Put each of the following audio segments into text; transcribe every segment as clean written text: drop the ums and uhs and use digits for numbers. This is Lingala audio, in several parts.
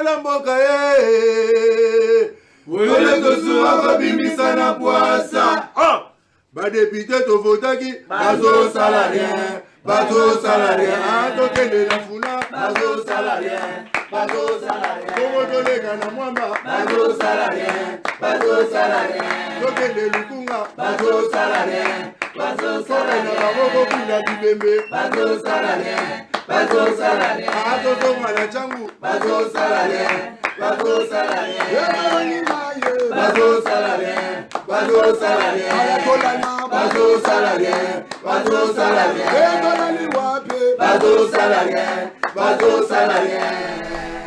la mboka ye. Wole tosua babimisa na poasa. Ba député to votaki bazo salarien. Bazo salarien. Tokende la funa bazo salarien. Bazo salarien. Komo tolega na mwamba bazo salarien. Bazo salarien. Tokende lukunga bazo salarien. Bazo salarien. Babo kula dibembe bazo salarien. Bazo salarien. Ato tonga na changu bazo salarien. Bazo salarien. Bazo salarien. Bazo salarien. Bazo salarien. Bazo salarien. Bazo salarien. Bazo salarien.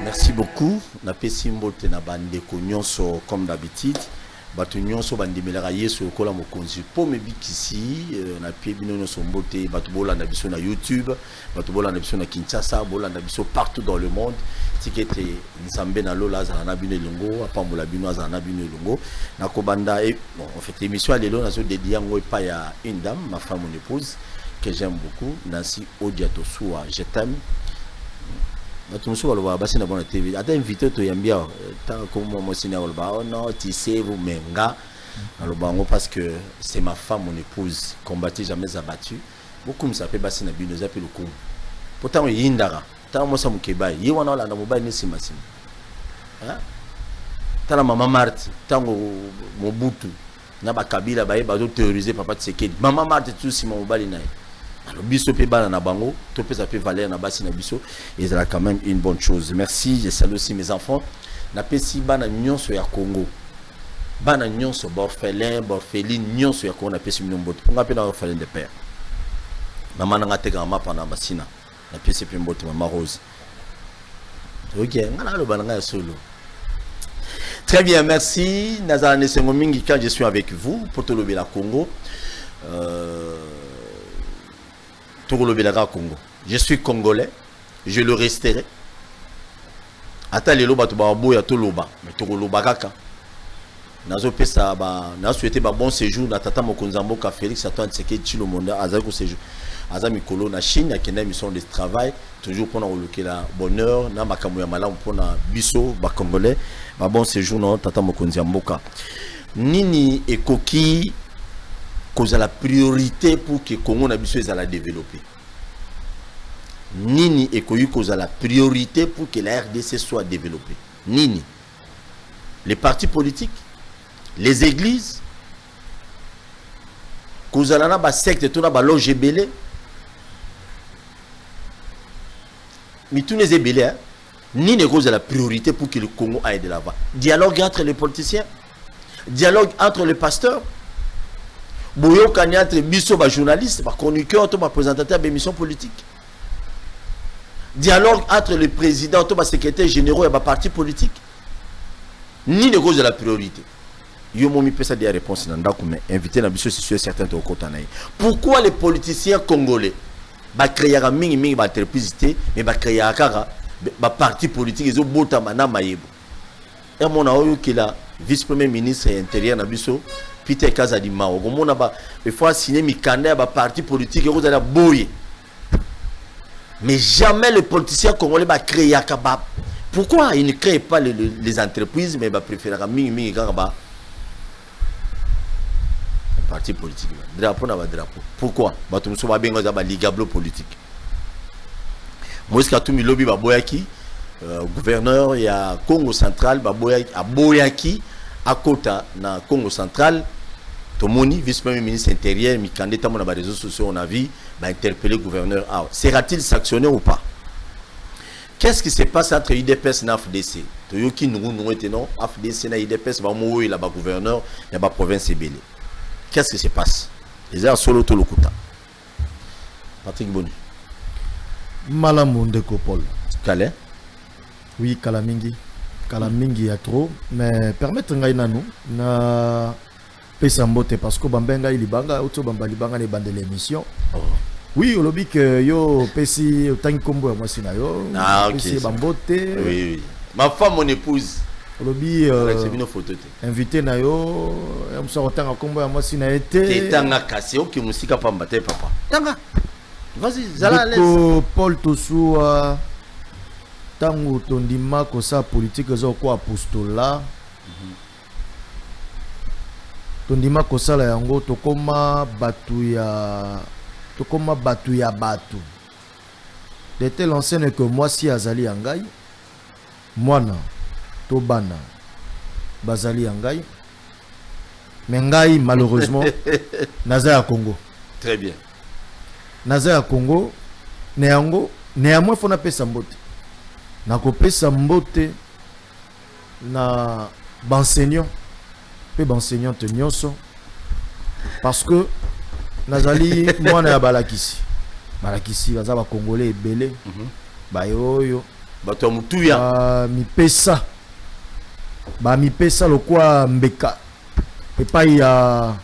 Merci beaucoup. Na pesi mbote na bande konyonso comme d'habitude. Batu nyonso bandimelaka yesu okola mokonzi po mebikisi na pie bino nyonso mbote batu bolanda biso na YouTube, batu bolanda biso na Kinshasa, bolanda biso partout dans le monde. Tikete nzambe na lola za na bino elongo, apambola bino za na bino elongo. Na kobanda et bon, en fait émission lelo na zo dédié ngo pa ya une dame, ma femme, mon épouse que j'aime beaucoup, Nancy Odiatosua, je t'aime. Batumusou baloba basi na bona TV. Ata invité to yambia ta comme moi sina baloba oh non tu sais vous menga. Baloba ngo parce que c'est ma femme, mon épouse, combattu jamais abattu. Beaucoup me s'appelle basi na bino zape le coup. Pourtant yindara. Ta mo sa mukeba. Yi wana la na mobile ni simasima. Hein? Ta la maman Marthe, tango Mobutu na ba Kabila ba ba théoriser papa Tshisekedi. Maman Marthe tout si mobile na. Alors, biso pe bana na bango, to pe ça peut valer na basi na biso, et c'est quand même une bonne chose. Merci, je salue aussi mes enfants. Na pesi bana nyonso ya Congo. Bana nyonso borphelin, borpheline nyonso ya Congo na pesi mnombote. Ponga pe na orphelin de père. Maman na ngateka mapa na masina. Na pesi pe mbote mama Rose. OK, ngana lo bana ya solo. Très bien, merci. Nazana Sengo mingi quand je suis avec vous pour te lever la Congo. Congo. Je suis congolais, je le resterai. Ata lelo bato ba boya to loba, mais to loba kaka. Nazo pesa ba na souhaité ba bon séjour na tata mokonzambo ka Félix Antoine Tshisekedi Tshilombo azako séjour. Azami kolo na Chine akenda mission de travail toujours pour na olokela bonheur na makambo ya malamu pour na biso ba congolais ba bon séjour na tata mokonzambo ka. Nini ekoki cause la priorité pour que Congo na biso ezala développer. Nini ekoyi cause la priorité pour que la RDC soit développée. Nini les partis politiques, les églises, cause la na ba secte to na ba loge belé. Mais tous les ébélés, hein? Nini cause la priorité pour que le Congo aille de l'avant. Dialogue entre les politiciens, dialogue entre les pasteurs. Boyo kani entre biso ba journaliste, ba chroniqueur, to ba présentateur d'émissions politiques. Dialogue entre le président, to ba secrétaire généraux et ba parti politique. Ni de cause de la priorité. Yo momi pesa des réponses dans ndako mais invité na biso c'est sûr certain to kotanaï. Pourquoi les politiciens congolais ba créer mingi ba entreprise mais ba créer kaka ba parti politique ezo botama na mayebo. Et mon aoyo ki la vice-premier ministre et intérieur na biso Peter Kazadi Mao. Gomona ba il faut signer mikanda ba parti politique et vous allez boyer. Mais jamais les politiciens congolais va créer akaba. Pourquoi ils ne créent pas les entreprises mais va préférer mingi kaba parti politique. Drapeau na ba drapeau. Pourquoi? Ba tout so ba benga za ba ligablo politique. Moïse Katumbi lobi ba boyaki gouverneur ya Congo central ba boyaki à Kota na Congo central. Tomoni vice-premier ministre intérieur mikande tamo na ba réseaux sociaux on a vu ba interpeller gouverneur. Sera-t-il sanctionné ou pas? Qu'est-ce qui se passe entre UDPS et FDC? Toyoki nous était non FDC na UDPS ba moyo la ba gouverneur ya ba province ebele. Qu'est-ce qui se passe? Les a solo to lokuta. Patrick Boni. Malamunde Kopol. Calais. Oui, Kalamingi. Kalamingi ya trop mais permettre ngai nanu na pesa mbote parce que bambenga ilibanga auto bambali banga ne bande l'émission. Oh. Oui, au lobby que yo pesi tangi kombo ya mwasi na yo. Ah OK. Pesi bambote. Oui, oui. Ma femme, mon épouse. Au lobby invité na yo, on se retanga kombo ya mwasi na été. Tanga kasi o ki musika pamba te papa. Tanga. Vas-y, zala laisse. Paul Toussoua tango tondima kosa politique zo ko apostolat tondima kosala yango tokoma batu ya batu de telle enseigne que moi si azali yangai mwana to bana bazali yangai mais ngai malheureusement naza ya Congo. Très bien. Naza ya Congo néanmoins faut na pesa mbote na ko pesa mbote na benseignant pe benseignante nyonso parce que nazali mwana ya balakisi baza ba congolais ebele bayoyo bato ya mutuya mipesa lokwa mbeka epai ya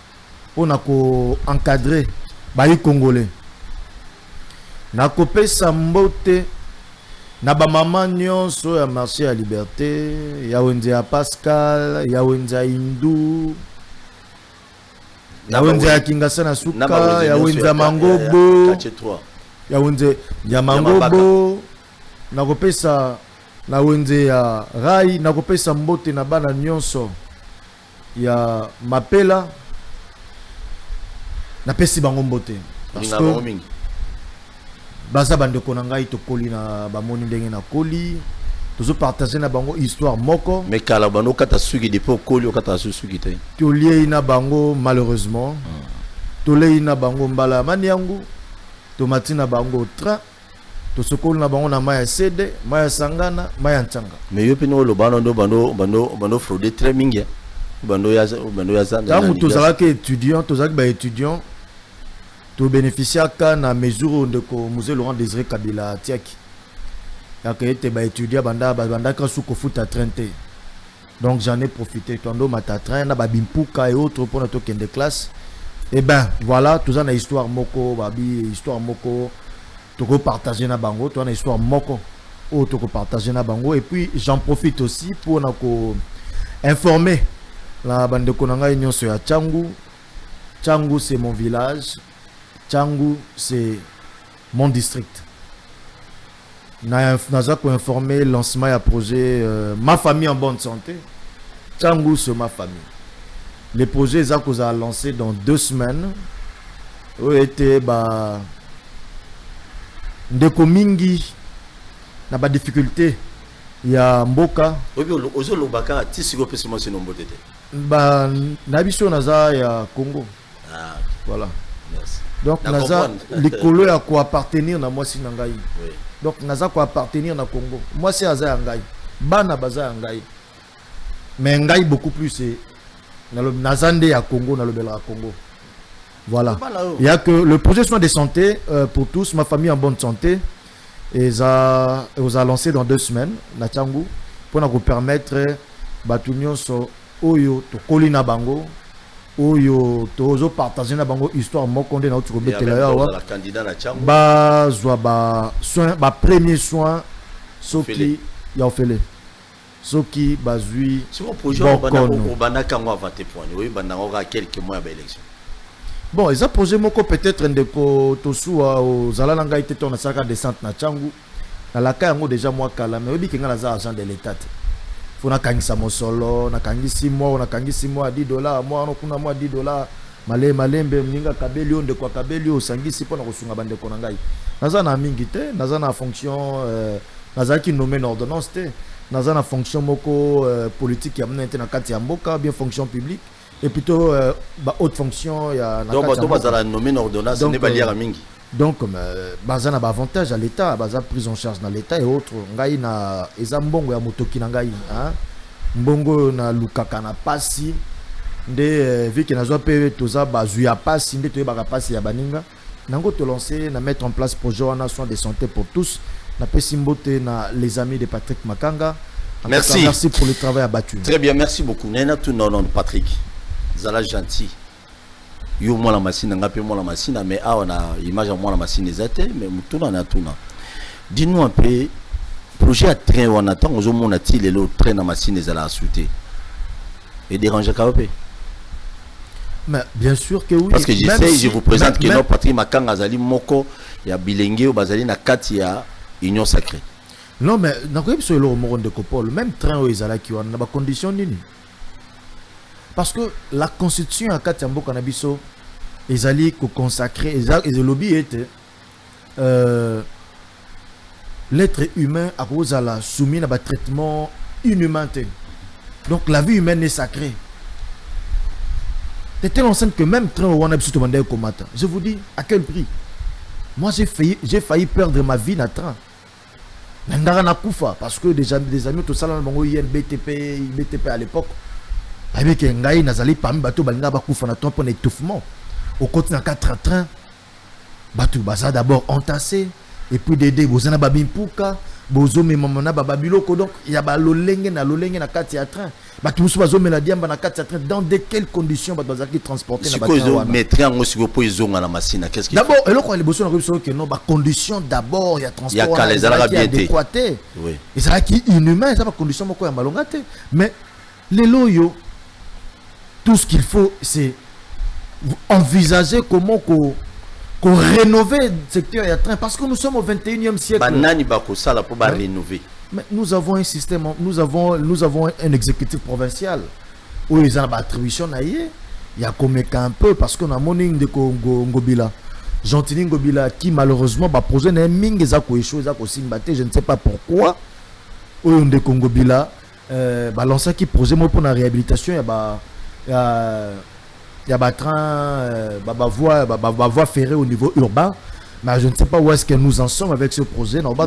pona ko encadrer bayi congolais na kopesa mbote na ba mama nyonso ya marché ya liberté ya wenze ya Pascal ya wenze ya Hindu ya wenze ya Kingasa na suka ya wenze ya Mangobo ya wenze ya Mangobo na kopesa na wenze ya Rai na kopesa mbote na bana nyonso ya Mapela na pesi bango mbote parce que baza bandeko na ngai tokoli na bamoni ndenge na koli tozo partager na bango histoire moko mais kala bano kata suki depuis koli okata suki te tolié na bango malheureusement tolei na bango mbala mani yangu tomati na bango tra tosokoli na bango na maya sede maya sangana maya ntanga mais yo pino lo bando fraude très mingi bando ya zanda tangu tozala ke étudiant tozaki ba étudiant to bénéficier ka na mesure de ko Musée Laurent Désiré Kabila tiaki ya ke te ba étudier banda ka sous kofuta 30. Donc j'en ai profité tondo mata train na ba bimpuka et autres pour notre kende classe. Et ben voilà tout ça na histoire moko babi histoire moko to ko partager na bango to na histoire moko o to ko partager na bango et puis j'en profite aussi pour na ko informer la bande ko nanga nyonso ya Tchangu. Tchangu c'est mon village. Tchangu, c'est mon district. Naza pour informer lancement et projet ma famille en bonne santé. Tchangu, c'est ma famille. Les projets qu'on a lancés dans 2 semaines ont été ndeko mingi na ba difficulté. Il y a Mboka. Nabiso naza ya Congo. Ah, voilà. Merci. Donc naza likolo ya ko appartenir na mwasi na ngai. Oui. Donc naza ko appartenir na Congo. Mwasi aza ya ngai. Bana baza ya ngai. Mais ngai beaucoup plus c'est naza nde ya Congo na lobela Congo. Voilà. Il y a que le projet soins de santé pour tous, ma famille en bonne santé. Et ça a lancé dans 2 semaines na Tchangu pour nous permettre batunyo so oyo to kolina bango oyo tozo partager na bango histoire moko nde na otu kobetela yawa la candidat na Tchangu ba zwa ba soin ba premier soin soki ya ofele soki bazui si mon projet au bana kango avant tes points oui bana aura quelques mois à élection. Bon, ils ont posé mon peut-être ndeko tosua aux alalanga été ton saka descente na Tchangu na la kango déjà moi kala mais obi kinga za agent de l'état faut na kangisa mosolo na kangisi moi na kangisi moi $10 moi no kuna moi $10 malembe mninga kabeli onde kwa kabeli osangisi pona kosunga bande ko na ngai naza na mingi te naza na fonction naza ki nommé na ordonnance te naza na fonction moko politique ya mnete na kati ya mboka bien fonction publique et plutôt haute fonction ya donc bazala nommé na ordonnance ne ba liara mingi donc bazana ba avantage à l'état baza prise en charge dans l'état et autres ngai na ezambongo ya motoki na ngai hein mbongo na lukaka na pasi nde vu que nazo pe toza bazu ya pasi nde to ba pasi ya baninga nango to lancer na mettre en place projet wana soins de santé pour tous na pesimbote na les amis de Patrick Makanga. Merci. Merci pour le travail abattu. Très bien, merci beaucoup. Nena tout non Patrick. Zala gentil. Yo moi la machine ngape moi la machine mais on a image moi la machine ezate mais mutuna na tuna. Dis-nous un peu projet à train on attend aux hommes on a-t-il et l'autre train na machine ezala à souhaiter. Et déranger Kaopé. Mais bien sûr que oui. Parce que je vous présente que non Patrick Makanga Zali Moko ya bilenge au bazali na kati ya union sacrée. Non, mais dans le monde de Copol, même train où ils allaient qui ont des conditions nini. Parce que la constitution à Katiambo Kanabiso, ils allaient consacrer, ils lobby était l'être humain à cause de la soumis à un traitement inhumain. Donc la vie humaine est sacrée. C'est tellement simple que même train où on a besoin de combattre. Je vous dis à quel prix. Moi j'ai failli perdre ma vie dans le train. Parce que des amis tout ça BTP à l'époque. Avec un gars nazali parmi bateau balinga bakufa na temps pour l'étouffement. Au côté d'un 4 train. Bateau baza d'abord entassé et puis des bozana babimpuka bozo me mamona babiloko donc il y a ba lolenge na kati ya train. Bateau sou bazo mela diamba na kati ya train dans de quelles conditions bateau bazaki transporter na bateau. Mais train ngo siko po izonga na masina qu'est-ce qu'il d'abord eloko les bozo na ko que non ba condition d'abord il y a transport. Il y a adéquaté. Oui. Et ça qui inhumain ça pas condition moko ya malonga te mais les loyo tout ce qu'il faut c'est envisager comment qu'on rénover le secteur et train parce que nous sommes au 21e siècle. Banani bako sala pour ba rénover. Mais nous avons un système, nous avons un exécutif provincial où ils ont l'attribution naïe. Il y a comme un peu parce qu'on a morning de Ngobila. Gentini Ngobila qui malheureusement va poser un ming ezako échoué ezako simbate, je ne sais pas pourquoi. Où on de Ngobila lancer qui projet moi pour la réhabilitation il y a train voie ferrée au niveau urbain mais je ne sais pas où est-ce que nous en sommes avec ce projet non ba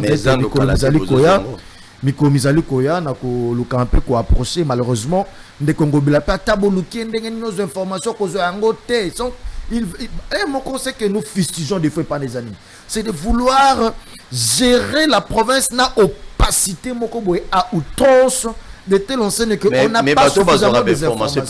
Miko Mizali Koya na ko luka un peu ko approcher malheureusement de Congo bila pa taboluki ndenge nos informations ko zo angote sont mon conseil que nous fustigeons des fois pas des amis c'est de vouloir gérer la province na opacité moko boy à outrance de telle enseigne que on n'a pas suffisamment d'informations.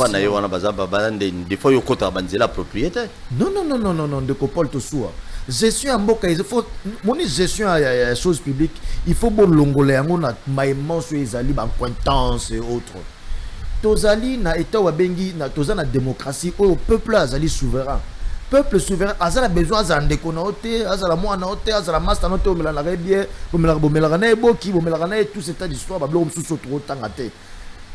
Des fois, il faut la propriété. Non, de Copol Tosoua. Gestion à Mboka, il faut. Mon gestion à choses publiques, il faut bon l'ongolais, on a maïman sur les alliés, en cointance et autres. Tozali na état wabengi, na tozana démocratie, au peuple azali souverain. Peuple souverain, azala besoin d'ande konaote, azala moi naote, azala master naote, au melana bien, au melana eboki, au melana tout cet état d'histoire, bablo on sous trop tangate.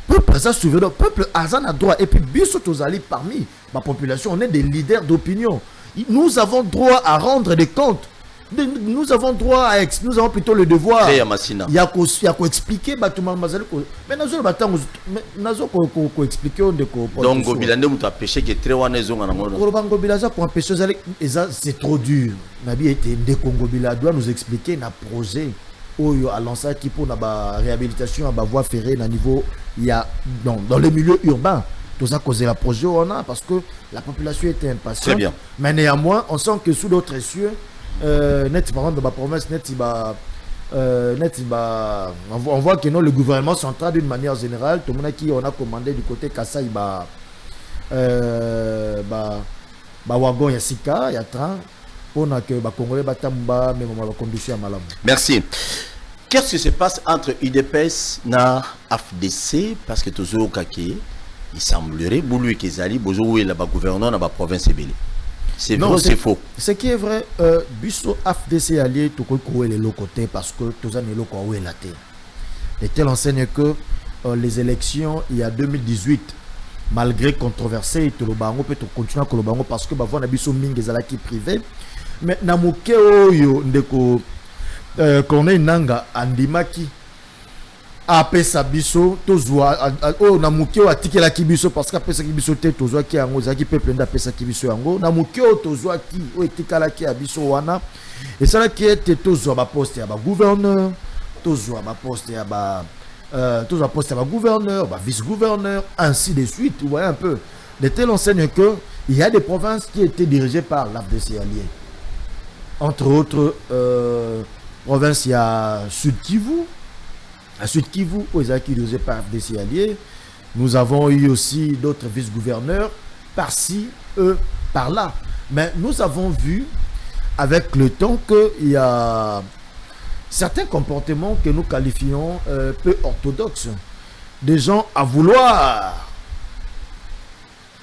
Peuple ça souverain, peuple azana droit et puis biso tozali parmi ma population, on est des leaders d'opinion. Nous avons droit à rendre des comptes. Nous avons droit à nous avons plutôt le devoir. Il y a qu'à expliquer bâtiment mazali mais nazo batang nazo ko expliquer on de ko. Donc Gobilande muta pêcher que très wana zonga na ngono. Ko bango bilaza pour empêcher c'est trop dur. Nabi était de Congo Bila doit nous expliquer na projet oyo à lancer qui pour na ba réhabilitation à ba voie ferrée na niveau il y a dans les milieux urbains. Tout ça cause la projet on a parce que la population était impatiente. Très bien. Mais néanmoins, on sent que sous d'autres cieux net par exemple dans ma province on voit que non le gouvernement central d'une manière générale tout le monde qui on a commandé du côté Kassai wagon yasika ya train on a que congolais batamba même on va condition à malam. Merci. Qu'est-ce qui se passe entre UDPS na AFDC parce que toujours kaki il semblerait boulou que zali bozo la gouverneur na ba province ebele. C'est vrai, c'est faux. Ce qui est vrai, Busso AFDC allié tout le les côté parce que tous les locaux où est la terre. Et telle enseigne que les élections il y a 2018, malgré controversé, tout le bango peut continuer à le parce que bavon a Busso Ming ezalaki privé. Mais namuke oyo ndeko qu'on est nanga andimaki apesa biso tozwa o na muke wa tikela kibiso parce que apesa kibiso te tozwa ki yango zaki peuple nda apesa kibiso yango na muke o tozwa ki o etikala ki abiso wana et ça là qui était tozwa ba poste ya ba gouverneur tozwa ba poste ya ba gouverneur ba vice gouverneur ainsi de suite. Vous voyez un peu de telle enseigne que il y a des provinces qui étaient dirigées par l'AFDC allié, entre autres provinces il y a Sud Kivu. À Sud Kivu, aux acquis dirigés par FDC alliés, nous avons eu aussi d'autres vice-gouverneurs par-ci, par-là. Mais nous avons vu avec le temps qu'il y a certains comportements que nous qualifions peu orthodoxes. Des gens à vouloir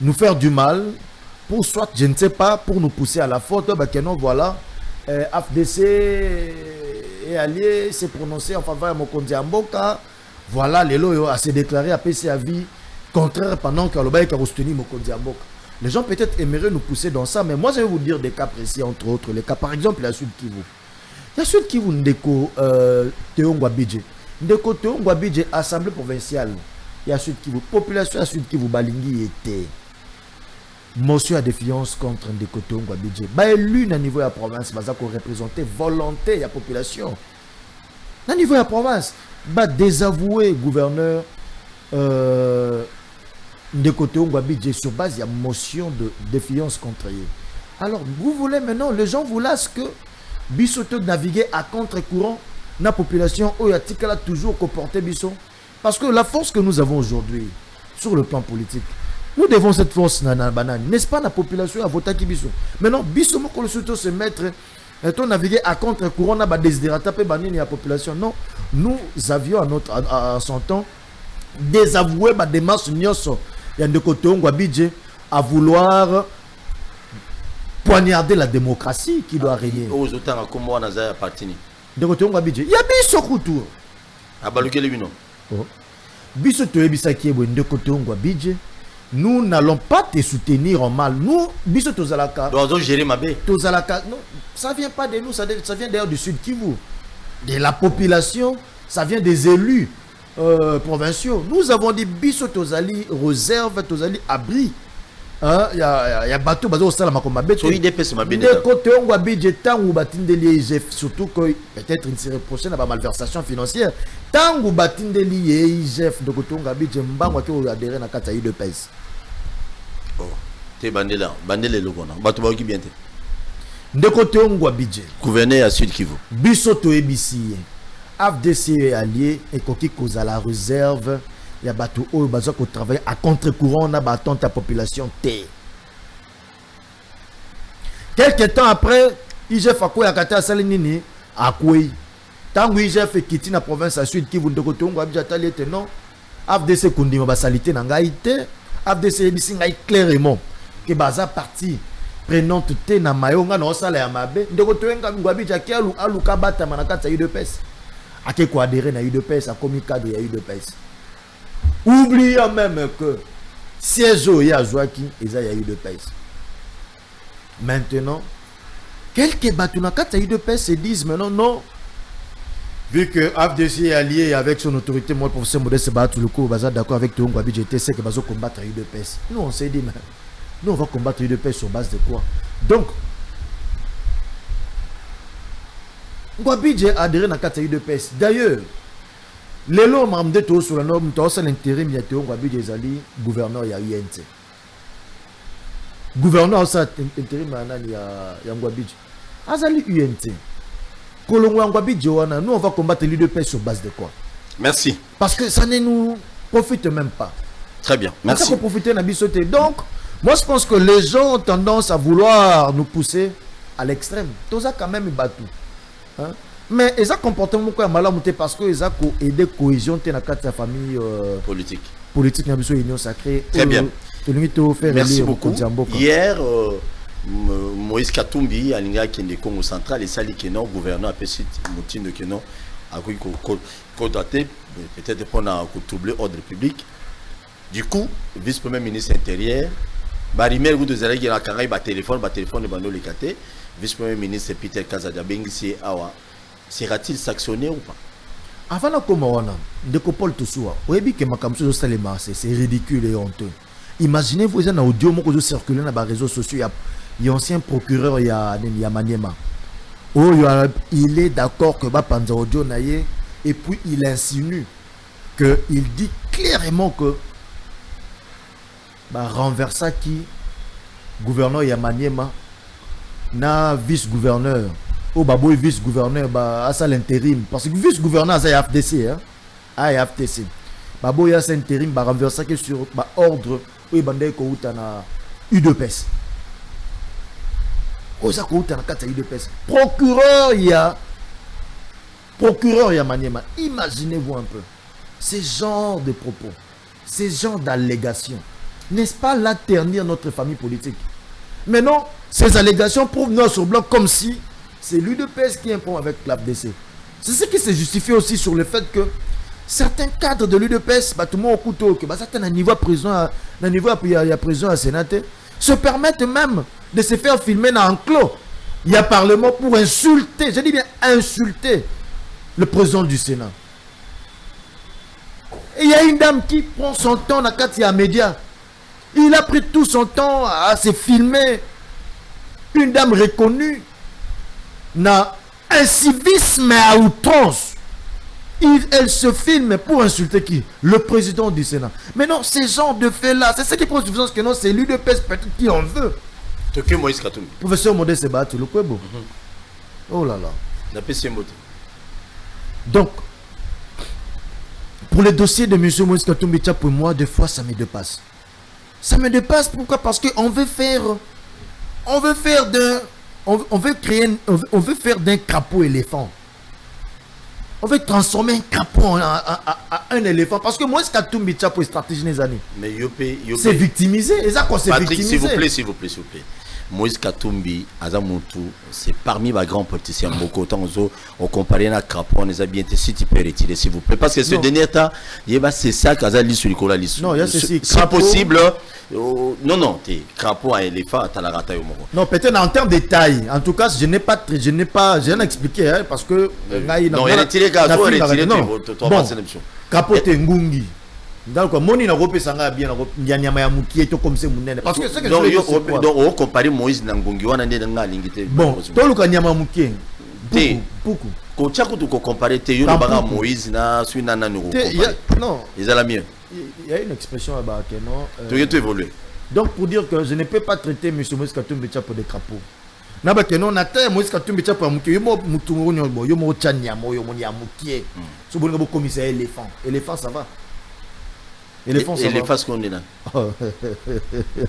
nous faire du mal pour soit, je ne sais pas, pour nous pousser à la faute. Ben non, voilà, FDC est allé se prononcer en faveur de Mokonzi Amboka. Voilà, les loyaux a se déclaré à PC à vie contraire pendant que Alobaï a soutenu Mokonzi Amboka. Les gens peut-être aimeraient nous pousser dans ça, mais moi je vais vous dire des cas précis, entre autres. Les cas, par exemple, la Sud Kivu. La Sud Kivu, Ndeko Teongwa Bidje. Ndeko Teongwa Bidje, Assemblée provinciale. Il y a Sud Kivu. Population à Sud Kivu, Balingi était. Motion à défiance contre Ndeko Teongwa Bidje. Bah, élu à niveau de la province, bah, ça qu'on représentait volonté de la population. À niveau de la province, bah, désavoué gouverneur. De côté Ngwabidje sur base, il y a motion de défiance contre eux. Alors, vous voulez maintenant, les gens vous laissent que Bissoto naviguer à contre-courant, la population, a toujours comporté Bissot. Parce que la force que nous avons aujourd'hui, sur le plan politique, nous devons cette force, n'est-ce pas, la population à voter qui Bissot. Maintenant, Bissot, qu'on surtout se mettre, naviguer à contre-courant, n'a pas désidérata, la population. Non, nous avions à son temps désavoué des masses nyoso. Il y a de côté Ngwabidje à vouloir poignarder la démocratie qui doit régner. Aux autant comme moi, Naza appartenu. De côté Ngwabidje, il y a biso couture. À Balukele Bino. Biso to ebisa qui est de côté Ngwabidje. Nous n'allons pas te soutenir en mal. Nous, biso to zalaka. Nous allons gérer ma baie. To zalaka, non, ça vient pas de nous, ça vient d'ailleurs du Sud Kivu. De la population, ça vient des élus. Provinciaux. Nous avons dit biso tozali réserve, tozali abri. Il y a bateau bazo sala makoma beto. Oui, DPS ma bende. De côté on va budget tant ou batindeli IGF, surtout que peut-être une série prochaine à malversation financière. Tant ou batindeli IGF de côté on va budget mbango to adhérer na kata de pèse. Oh, te bandela, bandele lokona. Bato ba ki bien te. De côté on va budget. Gouverneur à Sud Kivu. Biso to ebisi. FDC allié et qui cause à la réserve, il y a bateau au bazar qui travaille à contre-courant, on a battu ta population T. Quelques temps après, IGF a quoi à Kata Salinini à quoi tant que IGF est quitté la province à Sud qui vous de côté on va bien t'aller non FDC kundi ma basalité n'angaïté FDC ebisi ngai clairement que bazar parti prenant T na mayonga na osala ya mabe de côté ngwa bija kialu aluka bata manakata UDPS. À qui quoi adhérer à UDPS, à commis cadre à UDPS. Oublions même que siège il y a Joaquin et il y a UDPS. Maintenant, quelques bateaux à UDPS se disent maintenant non. Vu que FDC est allié avec son autorité, moi, le professeur Modeste Sebatou, le coup, d'accord avec tout le monde, j'étais c'est que va combattre à UDPS. Nous, on s'est dit, mais nous, on va combattre UDPS sur base de quoi? Donc, Ngwabidje a adhéré à la UDPS. D'ailleurs, les lois m'ont dit sur le nom de l'intérim, il y a Ngwabidje Ezali, gouverneur, il y a UNT. Gouverneur, ça intérim, il y a Ngwabidje. Azali UNT. Kolongwa Ngwabidje, nous on va combattre l'UDPS sur base de quoi? Merci. Parce que ça ne nous profite même pas. Très bien, merci. Ça profiter de bisoté. Donc, moi je pense que les gens ont tendance à vouloir nous pousser à l'extrême. Tout ça quand même battu. Hein? Mais ils ont comportement quoi malamouté parce que ils ont aidé cohésion dans la famille politique dans l'union sacrée. Très bien. Merci beaucoup. Hier, Moïse Katumbi, à l'Inga Kende Congo central, et Sali Kenon, gouverneur à Pessit, Moutine de Kenon, a codaté, peut-être pour troubler l'ordre public. Du coup, vice-premier ministre intérieur, Barimel Goudou Zalagi, il a un téléphone de Bando Lekate. Vice-premier ministre Peter Kazadjabengisi Awa, sera-t-il sanctionné ou pas? Avant la commande de Copol Toussoua, c'est ridicule et honteux. Imaginez vous un audio qui circule dans les réseaux sociaux. Il y a un ancien procureur, il y a Maniema. Il est d'accord que Panza audio naïe et puis il insinue qu'il dit clairement que renversa qui gouverneur Yamaniema na vice-gouverneur ou baboy vice-gouverneur à ça l'intérim parce que vice-gouverneur c'est FDC hein FTC baboy c'est intérim renversa qui sur ordre ou bandé ko utana UDPS oza ko utana kata UDPS procureur ya Maniema. Imaginez-vous un peu ces genres de propos, ces genres d'allégations, n'est-ce pas là ternir notre famille politique? Mais non, ces allégations prouvent noir sur blanc comme si c'est l'UDPS qui est un problème avec l'AFDC. C'est ce qui se justifie aussi sur le fait que certains cadres de l'UDPS, tout le monde au couteau, que certains niveau prison, il y a prison à Sénat, se permettent même de se faire filmer dans un clos. Il y a Parlement pour insulter, je dis bien insulter le président du Sénat. Et il y a une dame qui prend son temps dans les médias. Il a pris tout son temps à se filmer. Une dame reconnue n'a un civisme à outrance. Elle se filme pour insulter qui? Le président du Sénat. Mais non, ces gens de faits-là, c'est ce qui pose confiance que non, c'est l'UDPS peut-être qui en veut. Moïse Katumbi. Professeur Modé Sebatou, le Kwebo. Oh là là. Donc, pour le dossier de M. Moïse Katumbi, pour moi, des fois, ça me dépasse. Ça me dépasse, pourquoi? Parce qu'on veut faire... On veut faire d'un crapaud éléphant. On veut transformer un crapaud en un éléphant. Parce que moi, ce qu'a tout mis pour stratégie des années. Mais c'est victimisé. Et ça, c'est Patrick, victimisé. s'il vous plaît. Moïse Katumbi, Azamutu, c'est parmi les grands politiciens. Beaucoup temps, on compare à crapaud, on les a bien été. Si tu peux retirer, s'il vous plaît. Parce que ce dernier temps, c'est ça qu'Aza lit sur Nicolas Lissou. Non, c'est possible. Non, t'es crapaud à éléphant, t'as la rata au moment. Non, peut-être en termes de taille. En tout cas, je n'ai pas expliqué, hein, parce que... Non, il a retiré Gazo, il a retiré ton crapaud, t'es ngungi. Donc, moni na rope sanga bien na nyama ya mukie to comme c'est munene. Parce que c'est que donc on compare Moïse na ngungi wana ndé nga lingité. Bon, to luka nyama mukie. Beaucoup. Ko tchaku to comparer te yo banga Moïse na suina na nuko. Non, ils ont la mieux. Il y a une expression là-bas que non. Tu évoluer. Donc pour dire que je ne peux pas traiter M. Moïse Katumbi pour des crapauds. Naba que non na te Moïse Katumbi pour mukie yo mutu ngo yo mo chanya mo yo mo ya mukie. So bon ngo commissaire éléphant. Éléphant ça va. Éléphant, ça va. Éléphant, ce qu'on est là.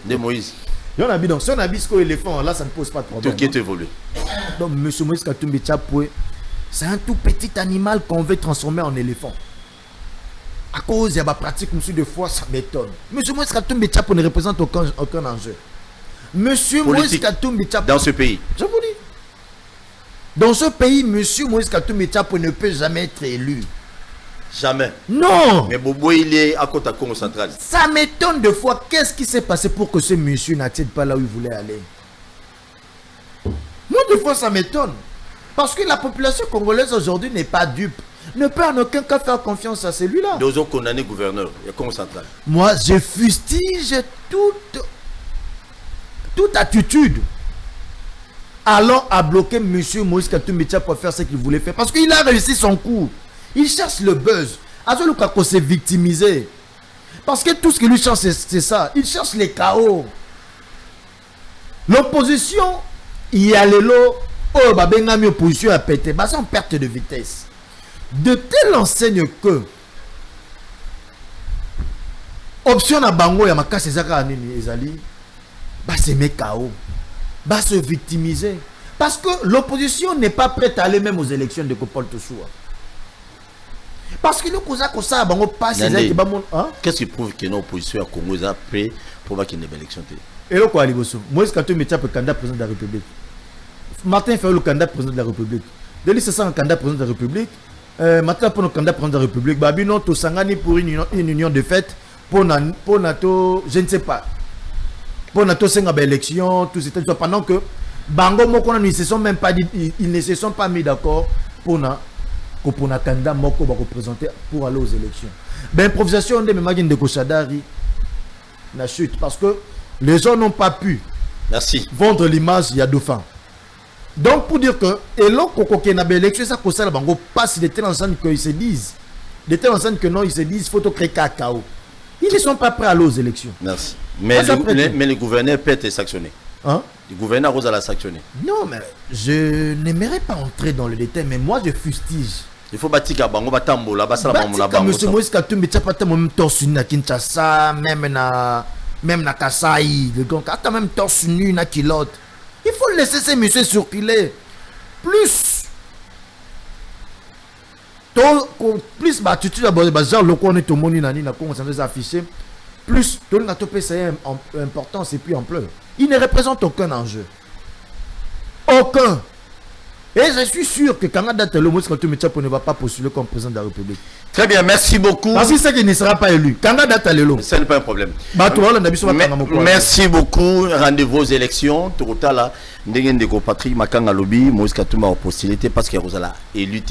De Moïse. Si on habite ce éléphant, là, ça ne pose pas de problème. Tout qui est évolué. Donc, M. Moïse Katumbi Tchapoué, c'est un tout petit animal qu'on veut transformer en éléphant. À cause, il y a des pratiques, monsieur, de fois, ça m'étonne. M. Moïse Katumbi Tchapoué ne représente aucun enjeu. M. Moïse Katumbi Tchapoué. Dans ce pays. Je vous dis. Dans ce pays, M. Moïse Katumbi Tchapoué ne peut jamais être élu. Jamais. Non. Mais Bobo, il est à côté de Congo central. Ça m'étonne de fois. Qu'est-ce qui s'est passé pour que ce monsieur n'accède pas là où il voulait aller? Moi, de fois, ça m'étonne. Parce que la population congolaise aujourd'hui n'est pas dupe. Ne peut en aucun cas faire confiance à celui-là. Deux autres condamnés gouverneurs. Il y a Congo central. Moi, je fustige toute attitude allant à bloquer M. Moïse Katumbi pour faire ce qu'il voulait faire. Parce qu'il a réussi son coup. Il cherche le buzz. Azolukako s'est victimisé. Parce que tout ce que lui cherche, c'est ça. Il cherche les chaos. L'opposition, il y a les lots. Oh, babengami opposition à péter. C'est en perte de vitesse. De telle enseigne que option à bango ya makasi ezaka anini ezali c'est mes chaos. Se victimiser. Parce que l'opposition n'est pas prête à aller même aux élections de Paul Tossoua. Parce que nous, qu'est-ce qui prouve que l'opposition à Congo est prêt pour qu'il y ait une élection? Et le quoi, Moïse Katumbi est le candidat président de la République. Martin fait le candidat président de la République. Delis c'est un candidat président de la République. Martin pour le candidat président de la République. Babino to sangani pour une union de fait pour nato, je ne sais pas. Pour nato senga élection, tout c'était pendant que Bango Moko ne se sont même pas dit, ils ne se sont pas mis d'accord pour un candidat Moko va représenter pour aller aux élections. Ben improvisation de Memagin de Koshadari la chute parce que les gens n'ont pas pu vendre l'image il y a dauphin. Donc pour dire que et là l'élection ça concerne Bango passe de telle enceinte qu'ils se disent que non ils se disent faut créer cacao. Ils ne sont pas prêts à aller aux élections. Merci. Mais le gouverneur peut être sanctionné. Hein? Le gouverneur Rosa l'a sanctionné. Non mais je n'aimerais pas entrer dans le détail mais moi je fustige. Il faut bâtir à Bango Batambo là-bas ça la Bango. Monsieur Moïse Katumbi Tchapata même torse nu na Kinshasa même na Kasai donc attends même torse nu na kilote. Il faut laisser ces messieurs circuler. Plus l'attitude genre le on est au moni nani na Congo sans afficher plus tout le gâteau c'est importance et puis ampleur. Il ne représente aucun enjeu. Aucun. Et je suis sûr que Canada Moïse Katumbi Tchapo ne va pas postuler comme président de la République. Très bien, merci beaucoup. Parce que c'est qu'il ne sera pas élu. Canada Talelo. Ce n'est pas un problème. Merci beaucoup. Rendez-vous aux élections. Tourotala, Ndenge Patrick Makanga Lobby, Moïse Katumbi a postulé parce qu'il y a élu.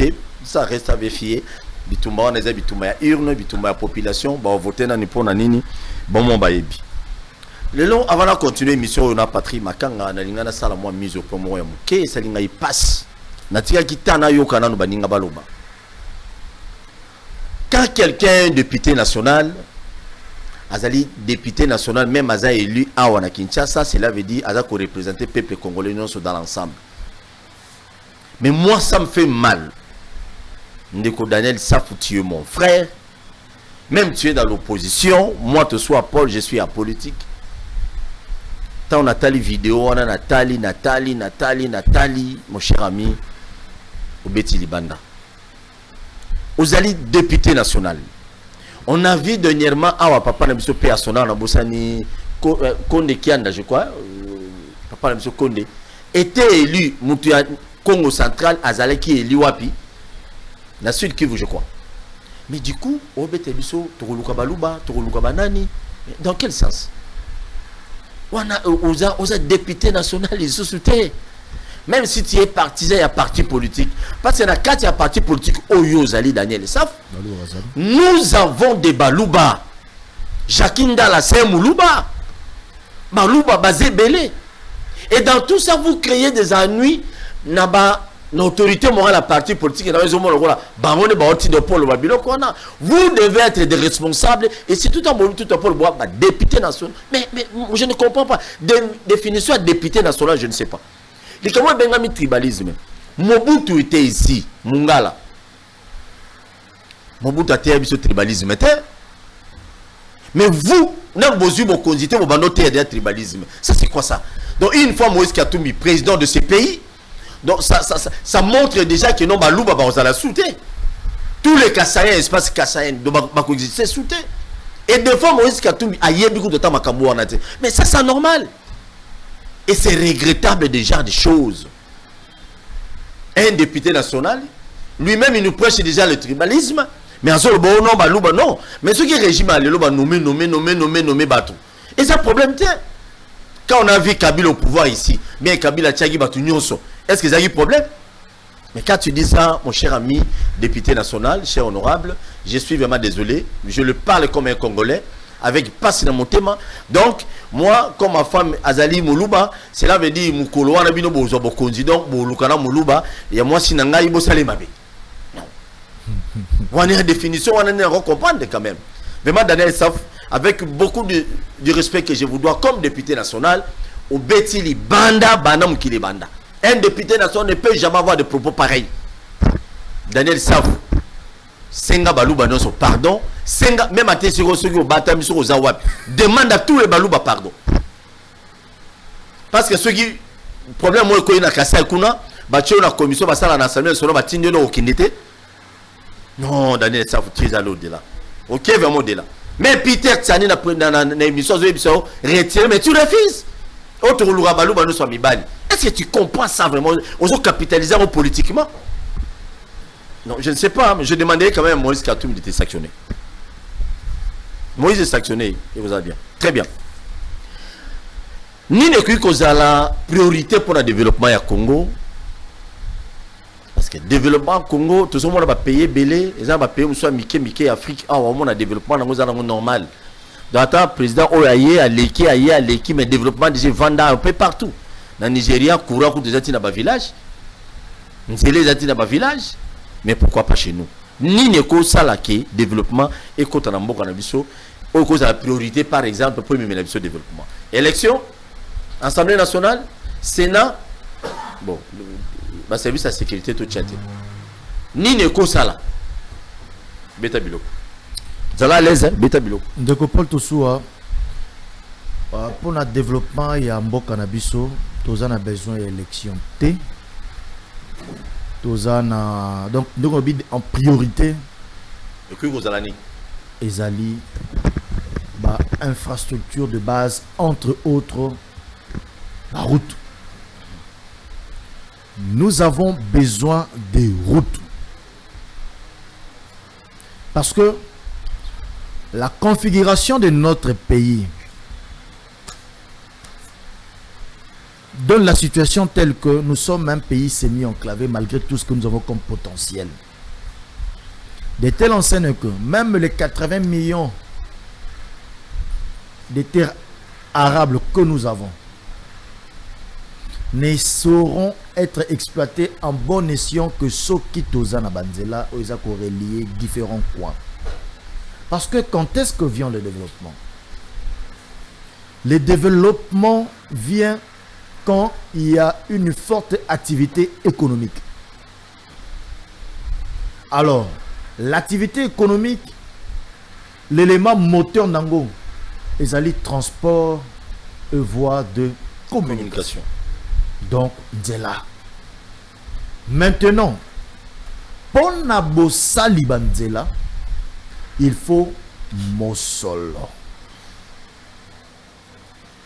Ça reste à vérifier. Bitumba, on a Bitumba urne, Bitumba population. Bah, voter dans Nippon Nanini. Bon, mon baébi. Le long, avant de continuer l'émission, on a Patrick Makanga, on a l'ingana sala moi mise au point moi yamuke, ça l'inga y passe. Natika kitana yo kana no baninga baloba. Quand quelqu'un député national, azali député national, même aza élu à Wana Kinshasa, cela veut dire aza ko représenter le peuple congolais non dans l'ensemble. Mais moi ça me fait mal. Ndeko Daniel Safou, tu es mon frère. Même tu es dans l'opposition, moi te sois Paul, je suis apolitique. On a Nathalie vidéo, on a Nathalie, mon cher ami, au Betty Libanda. Aux alliés députés national. On a vu dernièrement, papa n'a pas payé à son âme, Konde Kianda, je crois, papa n'a pas Konde, était élu, Congo central, Azale qui est élu Wapi, la Sud Kivu, je crois. Mais du coup, au Betty Bisso, Toroluka Baluba, Toroluka Banani, dans quel sens? On a député national, ils sont soutiennent. Même si tu es partisan, il y a parti politique. Parce que quand il y a parti politique, Oyozali, Daniel Saf, nous avons des Balouba. Jakinda la c'est Moulouba. Balouba basé belé. Et dans tout ça, vous créez des ennuis. L'autorité morale à parti politique, vous devez être des responsables et c'est tout un député national. Mais je ne comprends pas. Définition de député national, je ne sais pas. Les Camerounais bengami tribalisme. Mobutu était ici, Mungala. Mobutu a été ce tribalisme. Mais vous, vous tribalisme. Ça c'est quoi ça? Donc une fois Moïse Katumbi, président de ce pays, donc ça montre déjà que non Balouba va la souter. Tous les Kassaïens, espace Kassaïens, c'est souter. Et des fois Moïse Katumbi a eu beaucoup de temps à mais ça c'est normal. Et c'est regrettable déjà des choses. Un député national, lui-même il nous prêche déjà le tribalisme. Mais en ce moment, non, Balouba, non. Mais ce qui est régime, il va nommer Batou. Et c'est un problème, tiens. Quand on a vu Kabila au pouvoir ici, bien Kabila Tchagi Batou Nyonso, est-ce que ça a eu problème? Mais quand tu dis ça, mon cher ami député national, cher honorable, je suis vraiment désolé. Je le parle comme un Congolais, avec passe dans mon thème. Donc, moi, comme ma femme Azali Moulouba, cela veut dire Moukolo, Anabino Bozo Bokonzi, donc Boulukana Moulouba, et moi, Sinanga Ibo Salemabe. Non. On a une définition, on a une comprendre quand même. Vraiment, Daniel Saf, avec beaucoup de respect que je vous dois comme député national, au Betili Banda, Banam Kili Banda. Un député national ne peut jamais avoir de propos pareils. Daniel Saf, Senga Balouba non pardon. Senga, même à Tessiro Sogo Batamiso aux Zawab, demande à tous les Balouba pardon. Parce que ce qui, problème, moi, quand il y a Kassai Kuna, Batio la commission, Bassala na Samuel, Sono Batinyo au Kinete. Non, Daniel Saf, tu es à l'au-delà. Ok, vraiment au-delà. Mais Peter Tsani dans l'émission, retiré, mais tu refuses. Autre Loura Balouba nous soit Mibali. Est-ce que tu comprends ça vraiment? On se capitalise politiquement? Non, je ne sais pas, mais je demandais quand même à Moïse Katumbi d'être sanctionné. Moïse est sanctionné, et vous allez bien. Très bien. Ni ne kui la priorité pour le développement du Congo. Parce que le développement du Congo, tout le monde va payer belé, les gens vont payer soit Mickey, Afrique, on a développement normal. Donc, le président Oyaye, Aleki, mais le développement des vendeurs un peu partout. Dans le Nigeria, courant des Zati dans le village. Les Zati dans le village. Mais pourquoi pas chez nous? Ni ne ko salake développement et ko tanambo kanabiso ou cause la priorité par exemple pour le développement. Élection, Assemblée nationale, Sénat, bon, le service de sécurité tout chat. Ni ne ko sala. Beta biloko. Zala l'aise, beta biloko. De Paul Toussoua, pour le développement, il y a un bon cannabiso, tous on a besoin d'élection T. Donc nous en priorité Ezali infrastructure de base entre autres la route nous avons besoin de routes. Parce que la configuration de notre pays donne la situation telle que nous sommes un pays semi-enclavé malgré tout ce que nous avons comme potentiel. De telle enseigne que même les 80 millions de terres arables que nous avons ne sauront être exploités en bon escient que ceux qui tozana banzela ou ils relier différents coins. Parce que quand est-ce que vient le développement? Le développement vient quand il y a une forte activité économique. Alors, l'activité économique, l'élément moteur n'ango, ils allaient transport et voie de communication. Donc, c'est là. Maintenant, pour nabosa libanzela, il faut mosolo.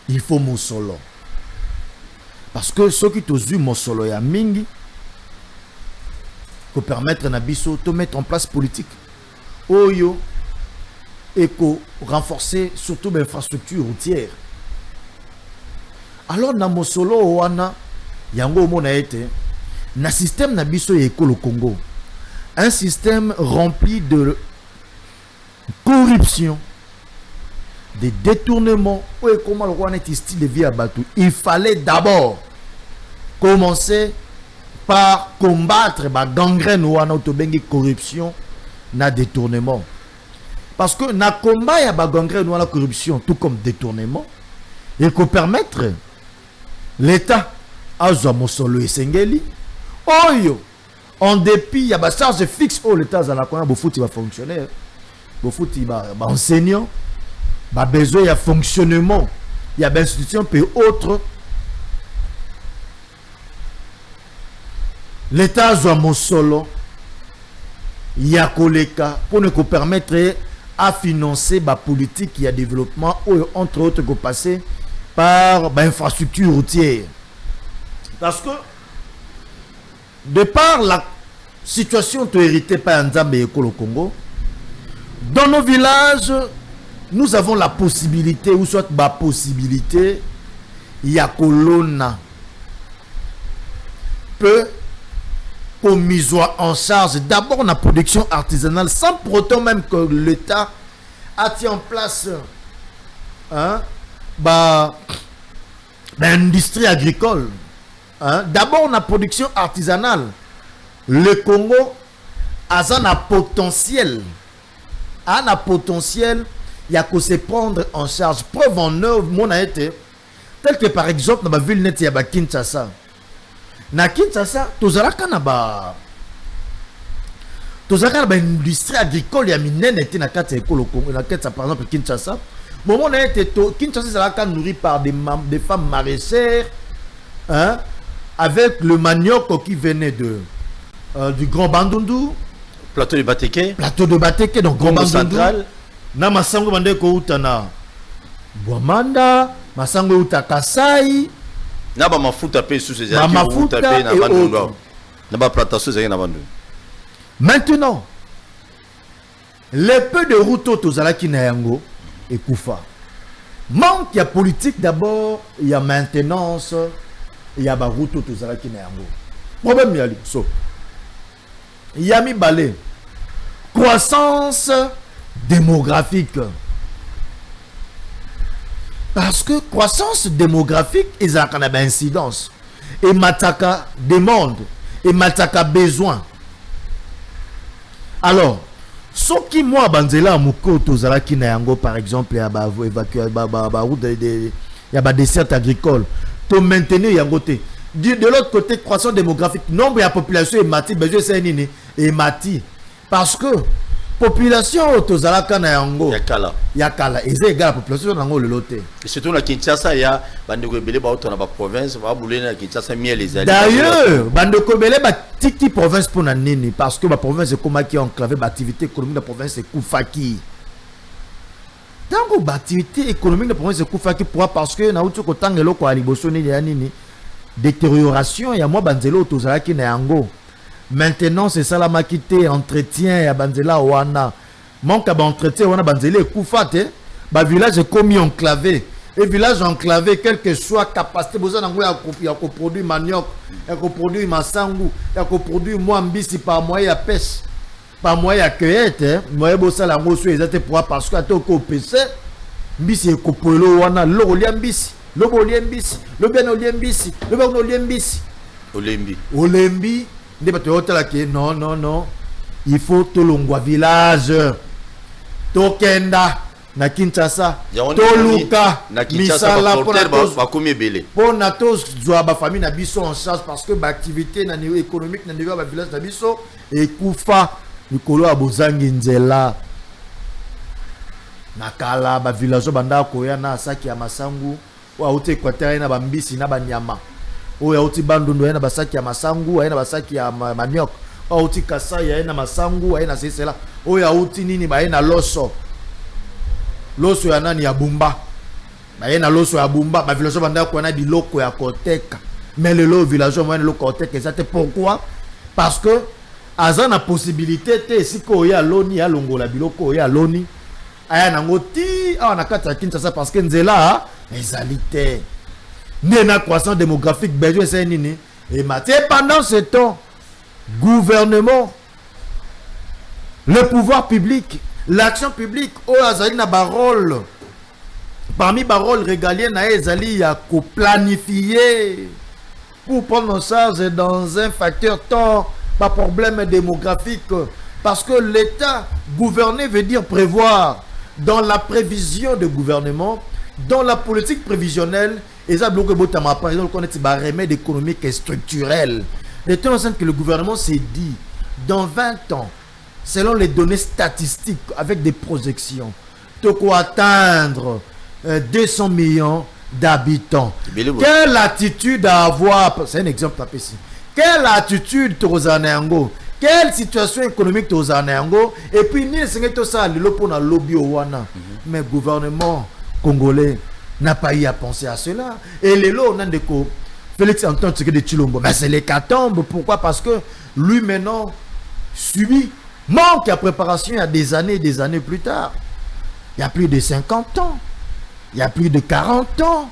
Il faut mosolo. Parce que ceux qui ont eu mosolo ya mingi, pour permettre na biso de mettre en place politique. Oyo et pour renforcer surtout l'infrastructure routière. Alors na mosolo wana yango mona ete na système na biso yeko le Congo. Un système rempli de corruption, de détournement. Et comment le roi est style de vie à Batou. Il fallait d'abord commencer par combattre la gangrène ou la corruption, na détournement. Parce que na combat ya ba gangrène ou la corruption, tout comme détournement, il faut permettre l'État à Zomosolo et Sengeli. Oyo, en dépit, il y a des charges fixes. Oh, l'État a la va fonctionnaire, va enseignant, va besoin de fonctionnement, il y a des institutions puis autres. L'État Zomosolo, il y a koleka pour nous permettre à financer la politique qui a développement, entre autres, que passer par l'infrastructure routière. Parce que, de par la situation héritée par Nzambe et le Congo, dans nos villages, nous avons la possibilité, ou soit la possibilité, il y a Colonna peut mise en charge d'abord la production artisanale, sans pour autant même que l'État a mis en place l'industrie agricole. D'abord la production artisanale. Le Congo a un potentiel. A un potentiel, il y a que se prendre en charge. Preuve en œuvre, mon a été tel que par exemple dans la ville nette, il y a Kinshasa. Na Kinshasa, tozalaka na ba industrie agricole ya minene était na kati ekolo Congo na kati par exemple Kinshasa. Moment na été Kinshasa zalaka nourri par des femmes maraîchères avec le manioc qui venait du Grand Bandundu, plateau de Bateke donc Grand Bandundu central na masango bande ko utana Bwamanda masango uta Kasai na ba mafuta pe sous ces na mafuta pe na Bandundu na ba plantation zaki na Bandundu. Maintenant le peu de routes tozalaki na yango et kufa manque ya politique d'abord, il y a maintenance, il y a ba route tozalaki na yango problème ya liso il y a mi balé croissance démographique. Parce que croissance démographique, ils ont une incidence. Et mataka demande, et mataka besoin. Alors, ce qui moi banzela moko tozala ki na yango par exemple, il y a ba dessert agricole. To maintenir yango te. De l'autre côté, croissance démographique, nombre de la population est mati, besoin c'est nini et mati. Parce que population tozalaka na yango yakala et c'est égal à la population nango le loté. Et surtout na Kinshasa il y a bandeko belé ba auto na ba province ba boulé na Kinshasa miel les alliés. D'ailleurs bandeko belé ba tiki province pour na nini parce que ba province est comme qui enclavé ba activité économique de la province est kufaki. Donc ba activité économique de la province est kufaki pourquoi parce que na utu ko tangelo ko aliboso ni ya nini détérioration ya moi banzelo tozala ki na yango. Maintenant c'est ça la makité entretien ya banzela wana. Manque d'entretien wana banzela ekufate ba village est commis enclavé. Et village enclavé, quelle que soit capacité, vous avez produire manioc, il y a produire masangu, il y a produire mwambisi par moyen à pêche, par moyen à cueillette, moyen bossa la mosu exacte pour parce que to ko pese, mbisi ekopolo wana lo liambisi, lo boliambisi, lo bien oliambisi, lo bien oliambisi. Olembi, ne pas te hôtel ke non, il faut to longwa village. Tokenda na Kinshasa toluka misala pour na tous zwa ba famille na biso en charge parce que ba activité na niveau économique na niveau ba village na biso ekufa mikolo abozangi nzela na kala ba village banda koya na saki ya masangu wa uti Equateur na bambisi na banyama oya uti bandundu na basaki ya masangu na basaki ya maniok o uti Kasai na masangu na sesela oya uti nini ba na loso loso ya nani ya bumba ba na loso ya bumba ba village banda ko na biloko ya koteka mais le lo village mo na lo koteka ça pourquoi parce que azana possibilité te siko ya loni ya longola biloko ya loni aya nango ti awa na kata Kinshasa parce que nzela ezalité nena croissance démographique besoin c'est nini et pendant ce temps gouvernement le pouvoir public l'action publique o azali na barole parmi barole régalien na ezali ya ko planifier pour prendre en charge dans un facteur temps pas problème démographique parce que l'État gouverner veut dire prévoir dans la prévision de gouvernement dans la politique prévisionnelle et ça bloque botama par exemple qu'on est ba remède économique et structurel l'état enceinte que le gouvernement s'est dit dans 20 ans selon les données statistiques avec des projections de quoi atteindre 200 millions d'habitants. Quelle attitude à avoir, c'est un exemple ici. Quelle attitude Tozanengo, quelle situation économique Tozanengo et puis ni c'est ça le pour na lobby au wana. Mais le gouvernement congolais n'a pas eu à penser à cela et les lots on de Félix Antoine Tshisekedi Tshilombo mais c'est l'hécatombe. Pourquoi? Parce que lui maintenant subit manque à préparation il y a des années plus tard. Il y a plus de 50 ans. Il y a plus de 40 ans.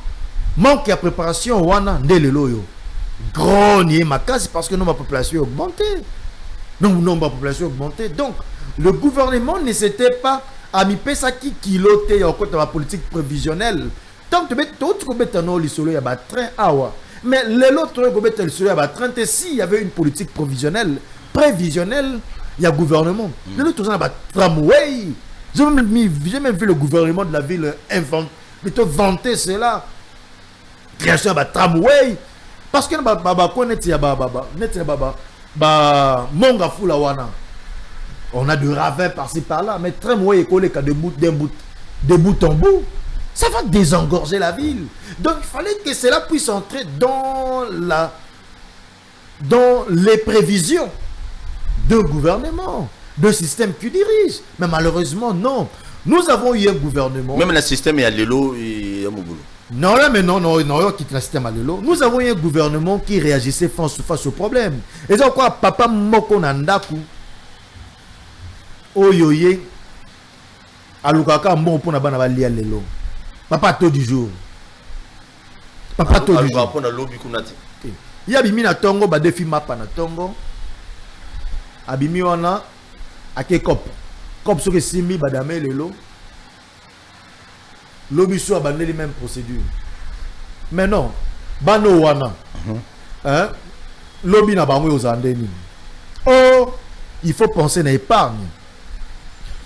Manque à préparation, wana ndele loyo. Grogné ma case parce que notre population a augmenté. Nombre de population a augmenté. Donc, le gouvernement ne s'était pas à mi pesa qui kiloté en côté de la politique prévisionnelle. Tant que tu peux un lisolo ya ba train awa. Mais l'autre tu peux le solo ya ba train s'il y avait une politique prévisionnelle, il y a gouvernement. Le tout ça, tramway. J'ai même vu le gouvernement de la ville plutôt vanter cela. Création de tramway. Parce que monga fula wana. On a du ravin par-ci par-là, mais tramway est collé de bout en bout. Ça va désengorger la ville. Donc il fallait que cela puisse entrer dans les prévisions de gouvernement, de système qui dirige. Mais malheureusement, non. Nous avons eu un gouvernement. Même le système est à l'élo et à Mobulo. Non, là, mais non, quitte le système à l'élo. Nous avons eu un gouvernement qui réagissait face au problème. Et donc, quoi, papa Moko Nandaku, Oyoye, Alukaka, bon pour na lia l'élo. Papa tout du jour. Papa tout du jour. Il y a bimi na tongo, ba defi mapa na tongo. Abimi wana ake cop so que simi badame lelo lobi so abandeli même procédure mais non bano wana hein lobi na bango ozandeni oh il faut penser na épargne,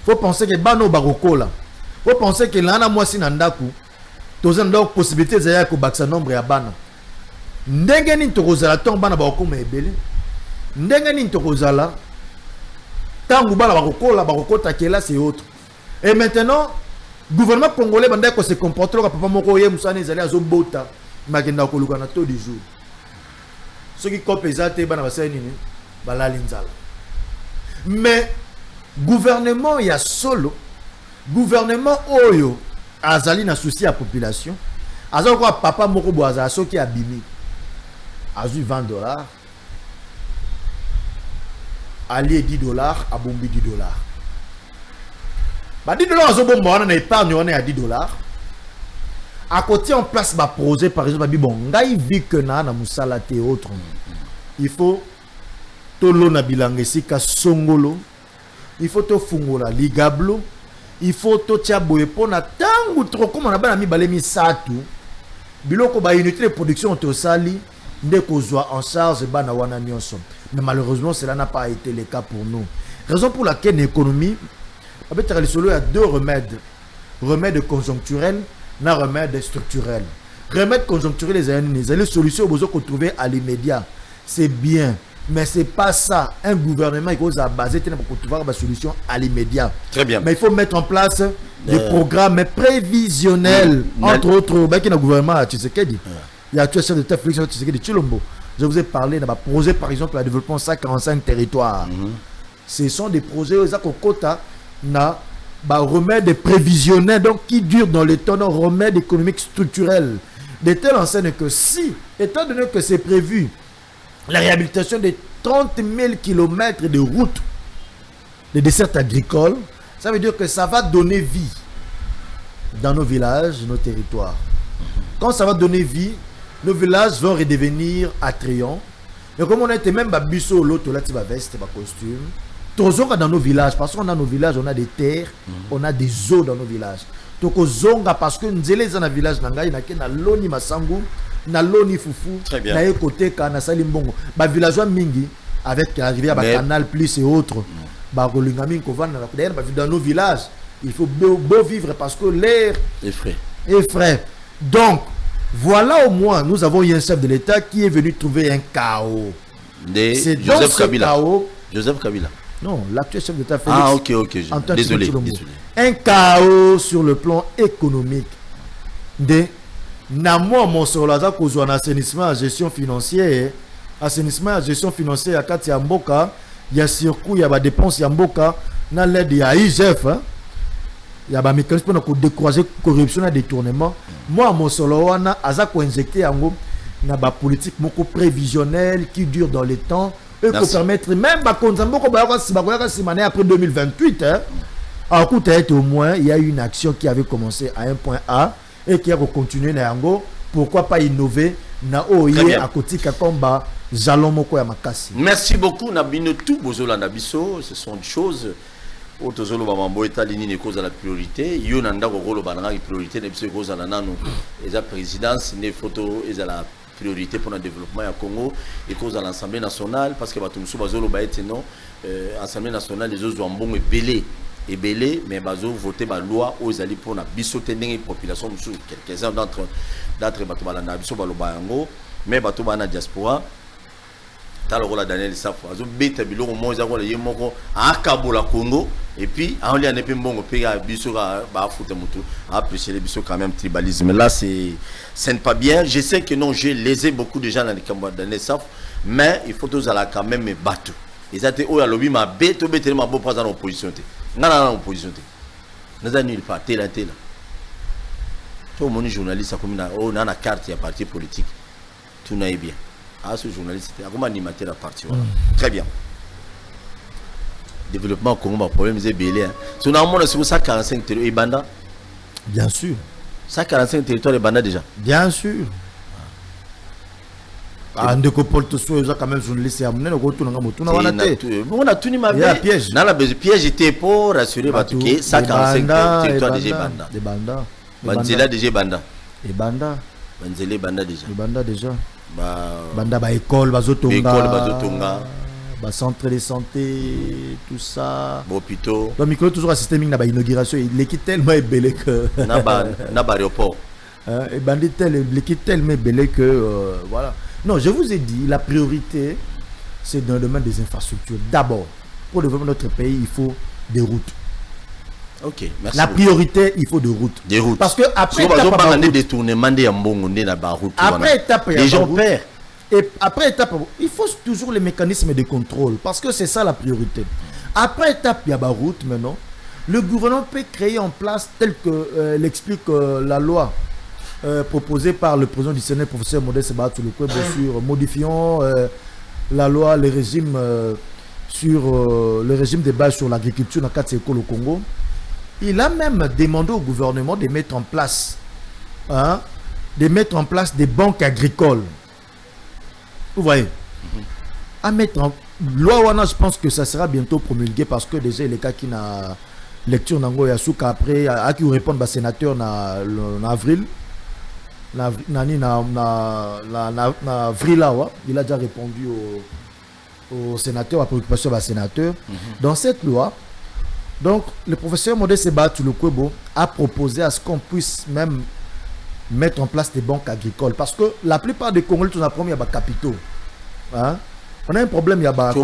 faut penser que bano barokola, faut penser que lana mwasi na ndaku tozanda possibilité za ya ko baksa nombre ya bana ndenge ni tokozala ton bana bakoma ebele ndenge ni tokozala tangu bana bakokola bakokota kela c'est autre. Et maintenant gouvernement congolais banda ko se comporter ka papa moko ye musane ezali azobota makenda ko luka na to du jour ce qui compensate bana basani ni balali nzala. Mais gouvernement ya solo gouvernement oyo azali na souci à population azali ko papa moko boaza soki abimi a eu $20. Ali $10, a bombi $10. Bah $10 à bon on a épargne on est à $10. À côté en place bah projet par exemple bon ngai vu que na musala te autre. Il faut to lona bilange sika songolo. Il faut to fungola ligablo. Il faut to tia boye pona tangu trop comme on a ba mi balemi satu. Biloko ba unité de production to sali ndeko zwa en charge bana wana nyonso. Mais malheureusement, cela n'a pas été le cas pour nous. Raison pour laquelle l'économie, il y a deux remèdes. Remède conjoncturel, et remède structurel. Remède conjoncturel, les solutions que vous trouvez à l'immédiat. C'est bien, mais ce n'est pas ça. Un gouvernement qui a basé pour trouver une solution à l'immédiat. Très bien. Mais il faut mettre en place des programmes prévisionnels. Entre autres, il y a un gouvernement à Tshisekedi. Il y a un chef de Félix Tshisekedi de Chilombo. Je vous ai parlé d'un projet, par exemple, de développement 145 territoires. Ce sont des projets où on remet des prévisionnels donc, qui durent dans le temps, on remet des économiques structurelles. De telle enseigne que si, étant donné que c'est prévu, la réhabilitation de 30 000 km de routes, de dessertes agricoles, ça veut dire que ça va donner vie dans nos villages, nos territoires. Quand ça va donner vie, nos villages vont redevenir attrayants. Et comme on a été même biso l'autre là, tu vas veste, tu vas costume. Toujours dans nos villages, parce qu'on a nos villages, on a des terres, on a des eaux dans nos villages. Donc zonga parce que nous sommes dans le village, na loni masangu, na loni fufu, na côté kana salimbongo. Ba villageois mingi avec l'arrivée à canal plus et autres. Ba rolingami ko vana dans nos villages, il faut beau vivre parce que l'air est frais. Donc voilà au moins, nous avons eu un chef de l'État qui est venu trouver un chaos. C'est Joseph Kabila. Chaos, Joseph Kabila. Non, l'actuel chef d'État Félix. Ah, ok. Désolé. Un chaos sur le plan économique. Namo Monsolaza kozwa na assainissement et gestion financière. Assainissement et gestion financière à Kati Mboka, il y a circuit, il y a des dépenses à Mboka, dans l'aide de IGF. Il y a des mécanismes pour décourager la corruption et le détournement. Moi, mon solo, je vais injecter une politique prévisionnelle qui dure dans le temps et pour permettre même après 2028. Au moins, il y a une action qui avait commencé à un point A et qui a continué. Pourquoi pas innover à côté comme merci beaucoup. Ce sont des choses. Otozolo bamambo etalini ne cause la priorité yo nanda ko rolo bananga priorité ne biso cause la nano eza présidence ne photo eza la priorité pour le développement ya Congo et cause à l'Assemblée nationale parce que batumsu bazolo ba eteno Assemblée nationale les autres mbongo ebelé mais bazo voter ba loi aux ali pour na biso tendenge population musu quelques-uns d'entre bato balanda biso baloba yango mais bato bana diaspora talokola Daniel Safo azo beta biloko moza ko le moko akabola Congo et puis on lui a ne pe mbongo pe ya biso ba futa mutu apprécier les biso quand même tribalisme là c'est n'est pas bien. Je sais que non j'ai lésé beaucoup de gens dans les camps Daniel Safo mais il faut tous aller quand même battre ils étaient au lobby ma bête tellement beau présent en opposition na opposition n'a nul pas tel tout mon journaliste comme on a la carte ya parti politique tout n'est bien. Ah, ce journaliste, comment animateur la partie. Très bien. Développement Congo, problème, c'est belé. Si on a moins de 145 territoires et Banda. Bien sûr. 145 territoires et Banda déjà. Bien sûr. Ah, on a quand même journaliste à mener, on a tout ma piège. Dans la piège était pour rassurer que 145 territoires déjà Banda. Des Banda. Banzela déjà Banda. Et Banda. Banzela Banda déjà. Banda déjà. Banda ba école bazotonga ba centre de santé tout ça hôpitaux donc micro toujours assisté na ba inauguration il est tellement belé que na ba aéroport et bandit tellement belé que voilà. Non, je vous ai dit la priorité c'est dans le domaine des infrastructures. D'abord pour développer notre pays il faut des routes. Ok, merci. La priorité, il faut des routes. Des routes. Parce que après étape, les gens perdent. Et après étape, il faut toujours les mécanismes de contrôle. Parce que c'est ça la priorité. Après étape, il y a la route maintenant. Le gouvernement peut créer en place, tel que l'explique la loi, proposé par le président du Sénat, professeur Modeste Batou Lukwebo, sur modifiant la loi, le régime sur le régime de base sur l'agriculture dans le écoles au Congo. Il a même demandé au gouvernement de mettre en place, des banques agricoles. Vous voyez, à mettre en loi wana, je pense que ça sera bientôt promulgué parce que déjà les cas qui n'a lecture nango ya souka après à qui répondre sénateur en avril avril là, il a déjà répondu au sénateur à préoccupation du sénateur. Dans cette loi, donc le professeur Modeste Batou Lukwebo a proposé à ce qu'on puisse même mettre en place des banques agricoles parce que la plupart des Congolais tout promis à capitaux. On a un problème, il y a banque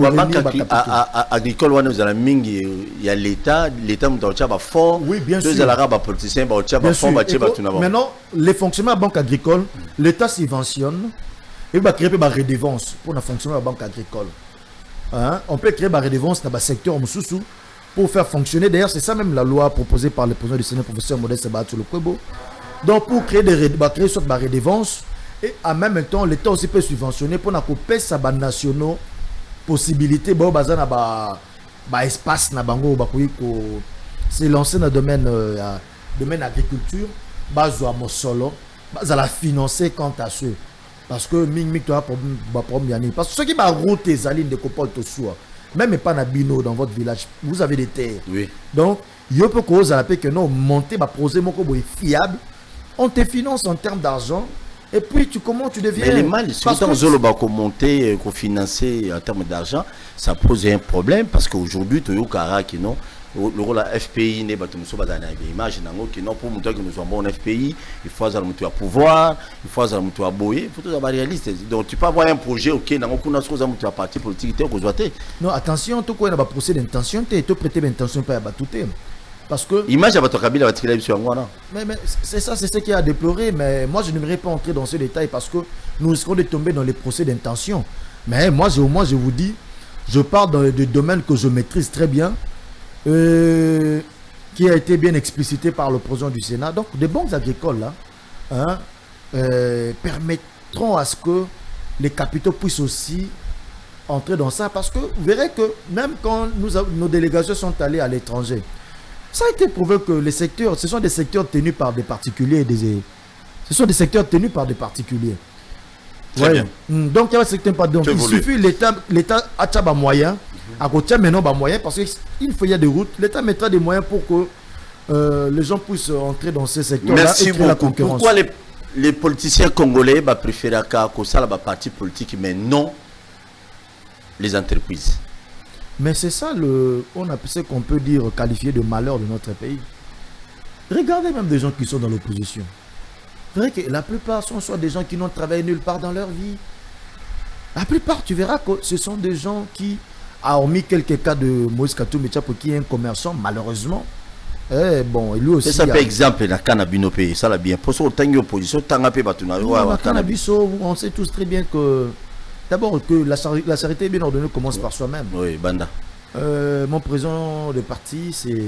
agricole, il y a l'État fort. Oui, bien sûr. Politiciens, maintenant, les fonctionnements de la banque agricole, l'État subventionne et va créer des redevances pour le fonctionnement de la banque agricole. On peut créer des redevances dans le secteur pour faire fonctionner. D'ailleurs, c'est ça même la loi proposée par le président du Sénat, professeur Modeste Batou Lukwebo. Donc, pour créer des redevances, et en même temps, l'État aussi peut subventionner pour couper sa bande nationaux possibilité de espace na bango c'est lancé dans le domaine agriculture bazo mosolo la financer quant à ce parce que problème parce que ceux qui ba route les alines de copol to soir même pas na bino dans votre village vous avez des terres. Oui. Donc yo peut cause à la paix que non monter ba projet moko boy fiable on te finance en termes d'argent. Et puis, comment tu deviens... Mais les mal, si vous monter, financer en termes d'argent, ça pose un problème parce qu'aujourd'hui, tu as non, le rôle de FPI n'est pas tout le monde. Imagine que non, pour montrer que nous sommes bons FPI, il faut avoir le pouvoir, il faut avoir le boyer, il faut être réaliste. Donc, tu peux avoir un projet, ok, dans un parti politique, non, attention, tu as un procès d'intention, tu as prêté l'intention pour tout. Parce que image à votre Kabila mais c'est ça, c'est ce qui a déploré. Mais moi je n'aimerais pas entrer dans ce détail parce que nous risquons de tomber dans les procès d'intention. Mais moi je vous dis, je parle dans des domaines que je maîtrise très bien, qui a été bien explicité par le président du Sénat. Donc des banques agricoles là, permettront à ce que les capitaux puissent aussi entrer dans ça. Parce que vous verrez que même quand nos délégations sont allées à l'étranger, ça a été prouvé que les secteurs, ce sont des secteurs tenus par des particuliers. Ce sont des secteurs tenus par des particuliers. Très bien. Donc, il y a un secteur, donc il suffit, l'État a des moyens, à côté maintenant des moyens, parce qu'il faut y a des routes, l'État mettra des moyens pour que les gens puissent entrer dans ces secteurs-là et créer la concurrence. Pourquoi les politiciens congolais préfèrent que ça, la parti politique, mais non les entreprises? Mais c'est ça ce qu'on peut dire qualifier de malheur de notre pays. Regardez même des gens qui sont dans l'opposition. C'est vrai que la plupart sont soit des gens qui n'ont travaillé nulle part dans leur vie. La plupart, tu verras que ce sont des gens qui, hormis quelques cas de Moïse Katumbi Tchapo qui est un commerçant, malheureusement. Bon, lui aussi. C'est ça, par exemple, dans le cannabis pays, ça l'a bien. Pour ça, autant d'opposition, tant que cannabis, on sait tous très bien que. D'abord, que la charité bien ordonnée commence par soi-même. Oui, Banda. Mon président de parti, c'est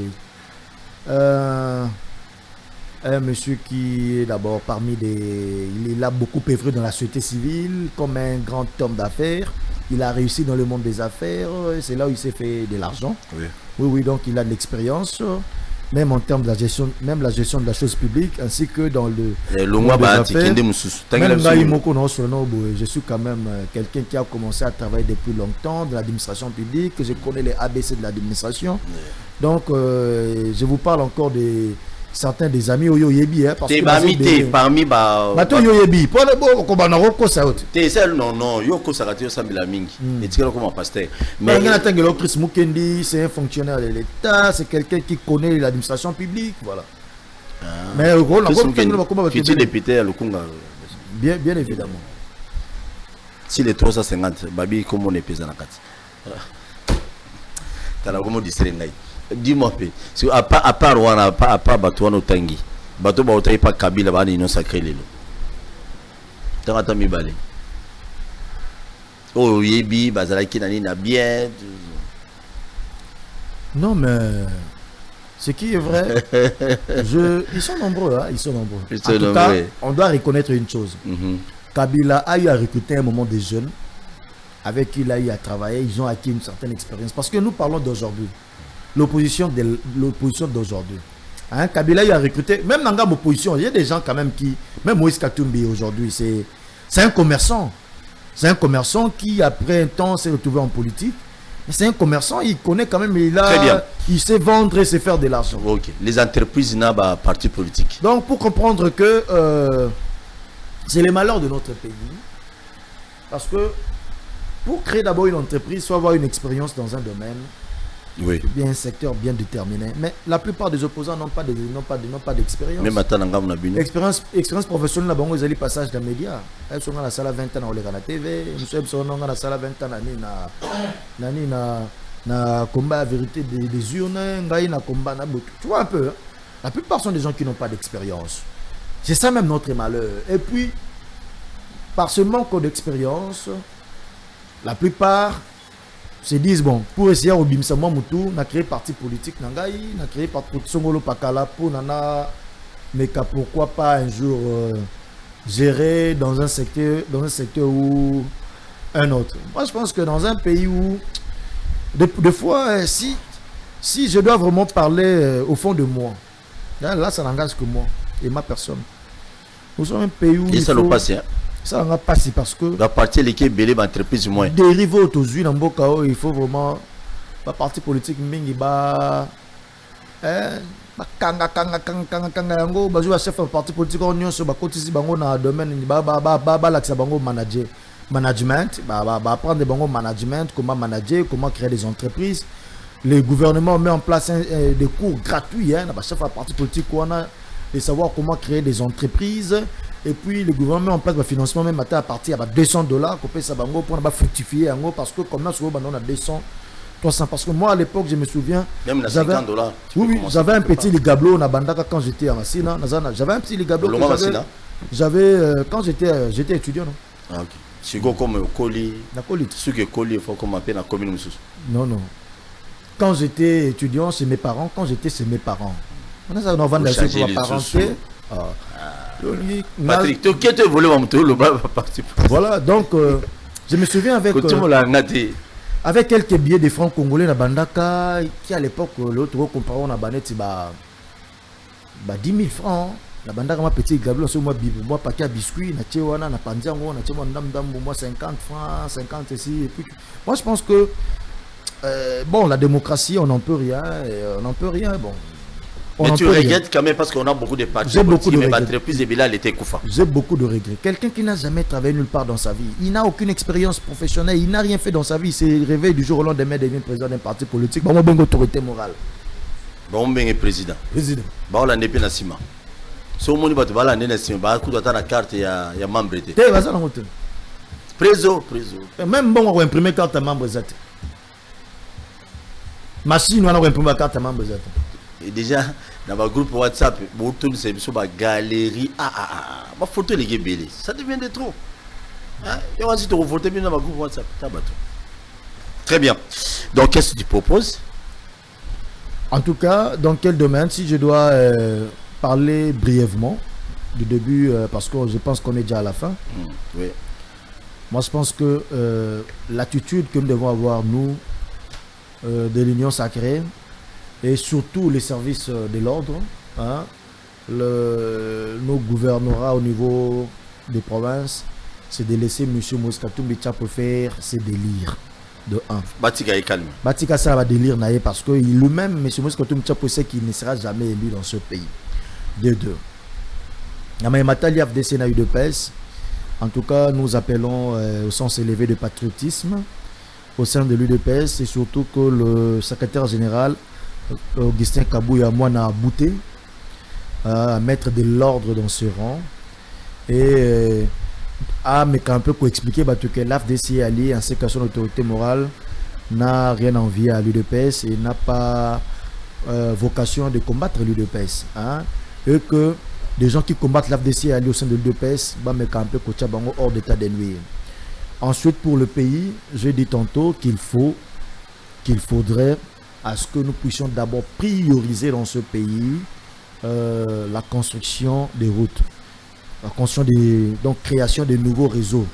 un monsieur qui est d'abord il a beaucoup œuvré dans la société civile comme un grand homme d'affaires. Il a réussi dans le monde des affaires. C'est là où il s'est fait de l'argent. Oui, donc il a de l'expérience. Même en termes de la gestion, de la chose publique, ainsi que dans le monde des affaires. Même je suis quand même quelqu'un qui a commencé à travailler depuis longtemps dans l'administration publique, je connais les ABC de l'administration. Donc, je vous parle encore de certains des amis Oyo Yebi, parce que parmi Mato Yo Yebi pour le bon comme na roko ça autre non yo ko sakati ça mila mingi et tu comme pasteur mais il a Chris Mukendi, c'est un fonctionnaire de l'État, c'est quelqu'un qui connaît l'administration publique, voilà. Mais petit député à Lukunga bien évidemment si les 350 babi comme on est pesant na kati tala comme distrait ngai. Dis-moi, à part Wana, à part Batouano Tangi, Batou Baotaï pas Kabila, Bani non sacré les lots. T'as mis balé. Oh, Yebi, Bazalaki Nani n'a bien. Non, mais Ce qui est vrai, ils sont nombreux, hein, ils sont nombreux. Ils En sont tout cas, nombreux. on doit reconnaître une chose. Kabila a eu à recruter un moment des jeunes avec qui il a eu à travailler. Ils ont acquis une certaine expérience. Parce que nous parlons d'aujourd'hui. L'opposition d'aujourd'hui. Hein, Kabila a eu à recruter, même dans l'opposition, il y a des gens quand même qui, même Moïse Katumbi aujourd'hui, c'est un commerçant. C'est un commerçant qui, après un temps, s'est retrouvé en politique. Mais c'est un commerçant, il connaît quand même, Très bien. Il sait vendre et sait faire de l'argent. Ok. Les entreprises n'ont pas parti politique. Donc, pour comprendre que c'est les malheurs de notre pays. Parce que pour créer d'abord une entreprise, il faut avoir une expérience dans un domaine, Oui. bien un secteur bien déterminé. Mais la plupart des opposants n'ont pas d'expérience. Même à Tananga, on a bu. Expérience professionnelle, là-bas, ils allaient passage dans les médias. Ils sont dans la salle à 20 ans, on est à la TV. Nous sommes dans la salle à 20 ans, na combat à vérité des urnes, na combat na bout. Tu vois un peu, hein? La plupart sont des gens qui n'ont pas d'expérience. C'est ça même notre malheur. Et puis, par ce manque d'expérience, la plupart se disent, bon, pour essayer au Bimsama Moutou, on a créé parti politique, on a créé parti Songolo Pakala pour nana, mais pourquoi pas un jour gérer dans un secteur ou un autre. Moi, je pense que dans un pays où, des fois, si je dois vraiment parler au fond de moi, là, ça n'engage que moi et ma personne. Nous sommes un pays où Et ça ne passe pas. Ça n'a pas passé parce que la partie l'équipe belé entreprise moins. Dérivé aux yeux dans Mboka, il faut vraiment la partie politique mingi ba kanga yango bazwa chef de parti politique on nyonso ba kotisi bango na domaine ba la bango management ba prendre bango management, comment manager, comment créer des entreprises. Le gouvernement met en place des cours gratuits hein ba chef de parti politique on a de savoir comment créer des entreprises. Et puis le gouvernement met en place le financement même à partir de $200 qu'on peut ça bango pour fructifier parce que comme ça on a 200 300 parce que moi à l'époque je me souviens même à $50 oui j'avais un petit ligablo na bandaka quand j'étais en Massina j'avais un petit ligablo j'avais quand j'étais étudiant non ah, ok c'est comme Koli na Koli ce que Koli il faut comme appeler la commune non quand j'étais étudiant chez mes parents on a vendre la chose pour la parenté Patrick, tu as volé mon tour, le bas parti. Voilà, donc je me souviens avec quelques billets de francs congolais na bandaka qui à l'époque l'autre comparé on a baneti 10 000 francs la bandaka ma petit gablo sur moi paquet à biscuits na tchewana na pandiango na tchema ndam moi 50 francs 50 ici et puis moi je pense que bon la démocratie on n'en peut rien bon. Mais tu regrettes quand même parce qu'on a beaucoup de partis. J'ai beaucoup de regrets. J'ai beaucoup de regrets. Quelqu'un qui n'a jamais travaillé nulle part dans sa vie, il n'a aucune expérience professionnelle, il n'a rien fait dans sa vie, il s'est réveillé du jour au lendemain devient président d'un parti politique. Bon, ben autorité morale. Bon, ben président. Président. Bon, on a n'est pas na ciment. Si on va te voir l'année na ciment, bah, coup de la carte il y a membre. T'es vas-y dans l'hôtel. Préso. Même bon, on va imprimer carte à membre zat. Machine, on va imprimer carte à membre zat. Et déjà dans le groupe WhatsApp beaucoup de c'est sur ma galerie ma photo les gars belé ça devient de trop hein et on va se voter bien dans le groupe WhatsApp très bien donc qu'est-ce que tu proposes en tout cas dans quel domaine si je dois parler brièvement du début parce que je pense qu'on est déjà à la fin oui moi je pense que l'attitude que nous devons avoir nous de l'union sacrée et surtout les services de l'ordre, hein, nos gouvernorats au niveau des provinces, c'est de laisser M. Moïse Katumbi Tchapo faire ses délires. De 1. Batika est calme. Batika ça va délire naïe parce que lui-même, M. Moïse Katumbi Tchapo sait qu'il ne sera jamais élu dans ce pays. De 2. Yamaïmatali FDC n'a eu de pèse. En tout cas, nous appelons au sens élevé de patriotisme au sein de l'UDPS et surtout que le secrétaire général Augustin Kabouya moi n'a bouté à mettre de l'ordre dans ce rang et mais quand un peu pour expliquer que l'AFDC est allié en séquence d'autorité morale n'a rien envie à l'UDPS et n'a pas vocation de combattre l'UDPS hein, et que des gens qui combattent l'AFDC alliés au sein de l'UDPS mais quand un peu hors d'état de nuire. Ensuite pour le pays j'ai dit tantôt qu'il faudrait à ce que nous puissions d'abord prioriser dans ce pays la construction des routes, la construction donc création de nouveaux réseaux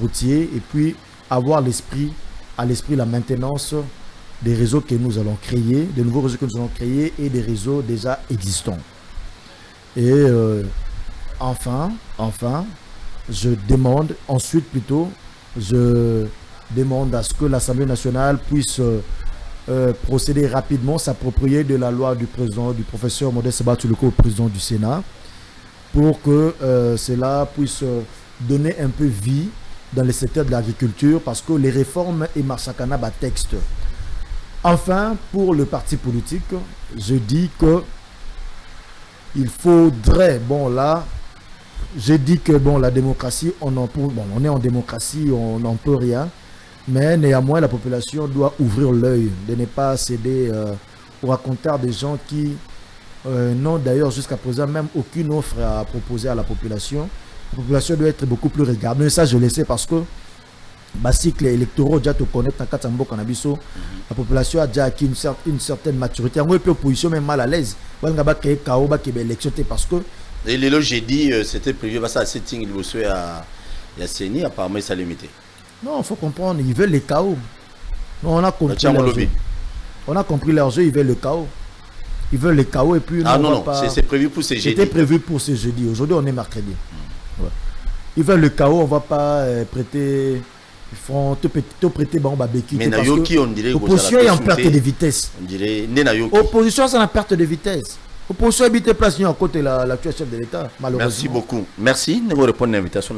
routiers, et puis avoir à l'esprit la maintenance des réseaux que nous allons créer, des nouveaux réseaux que nous allons créer et des réseaux déjà existants. Et enfin, je demande à ce que l'Assemblée nationale puisse procéder rapidement, s'approprier de la loi du professeur Modeste Batuluko, président du Sénat, pour que cela puisse donner un peu vie dans le secteur de l'agriculture, parce que les réformes et Marsakana bas texte. Enfin, pour le parti politique, je dis que il faudrait, la démocratie, on est en démocratie, on n'en peut rien, mais néanmoins la population doit ouvrir l'œil, de ne pas céder au raconteur des gens qui n'ont d'ailleurs jusqu'à présent même aucune offre à proposer à la population. La population doit être beaucoup plus regardée. Et ça, je le sais parce que cycle électoraux, déjà te connaître dans Katambo Kanabiso, la population a déjà acquis une certaine maturité. En peu opposition même mal à l'aise. Parce que et les loges, j'ai dit, c'était prévu, ça à setting, il à Yasseni, apparemment ça limité. Non, il faut comprendre, ils veulent les chaos. Non, on a compris leur jeu. On a compris leur jeu, ils veulent le chaos. Ils veulent le chaos et puis... c'est prévu pour ce jeudi. C'était prévu pour ce jeudi. Aujourd'hui, on est mercredi. Ouais. Ils veulent le chaos, on ne va pas prêter... Ils font te prêter béquille. Mais Nayoki, on dirait... L'opposition est en perte de vitesse. On dirait... Opposition, c'est en perte de vitesse. Opposition habite place à côté de l'actuel chef de l'État, malheureusement. Merci beaucoup. Merci de vous répondre à l'invitation.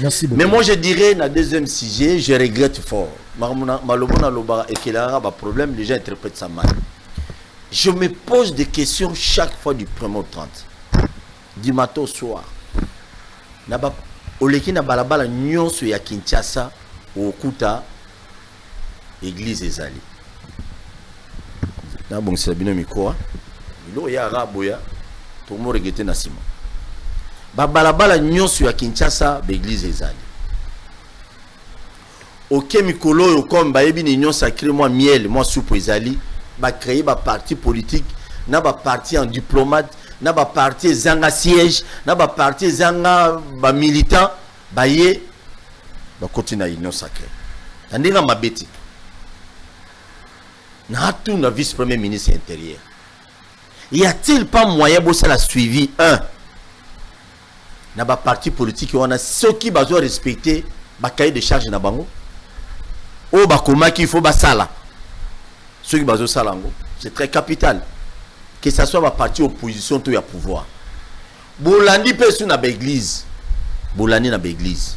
Merci beaucoup. Mais moi, je dirais, dans le deuxième sujet, je regrette fort. Malobona Loba et Kelara, problème, les gens interprètent ça mal. Je me pose des questions chaque fois du 1er au 30. Du matin au soir. Oleki na balabala nyonso ya Kinshasa okuta église ezali. Na bon c'est bino mikoa. Ilo ya raboya to mo regete na sima. Ba balabala nyonso ya Kinshasa be église ezali. Oke mikolo yo comme ba yebi ni nyonso sacré moi miel, moi soupe ezali, ba créer ba parti politique, na ba parti en diplomate, na ba parti zanga siège, na ba parti zanga ba militant, ba ye ba continue à union sacrée. Tandinga mabeti. Na tout na vice-premier ministre intérieur. Y a-t-il pas moyen de ça la suivi na ba parti politique on a ceux qui besoin respecter ba cahier de charge na bango. O ba koma qu'il faut ba sala. Ceux qui besoin sala ngo, c'est très capital. Que ça soit ma parti opposition tout ya pouvoir. Bolandi pesu na ba église. Bolandi na ba église.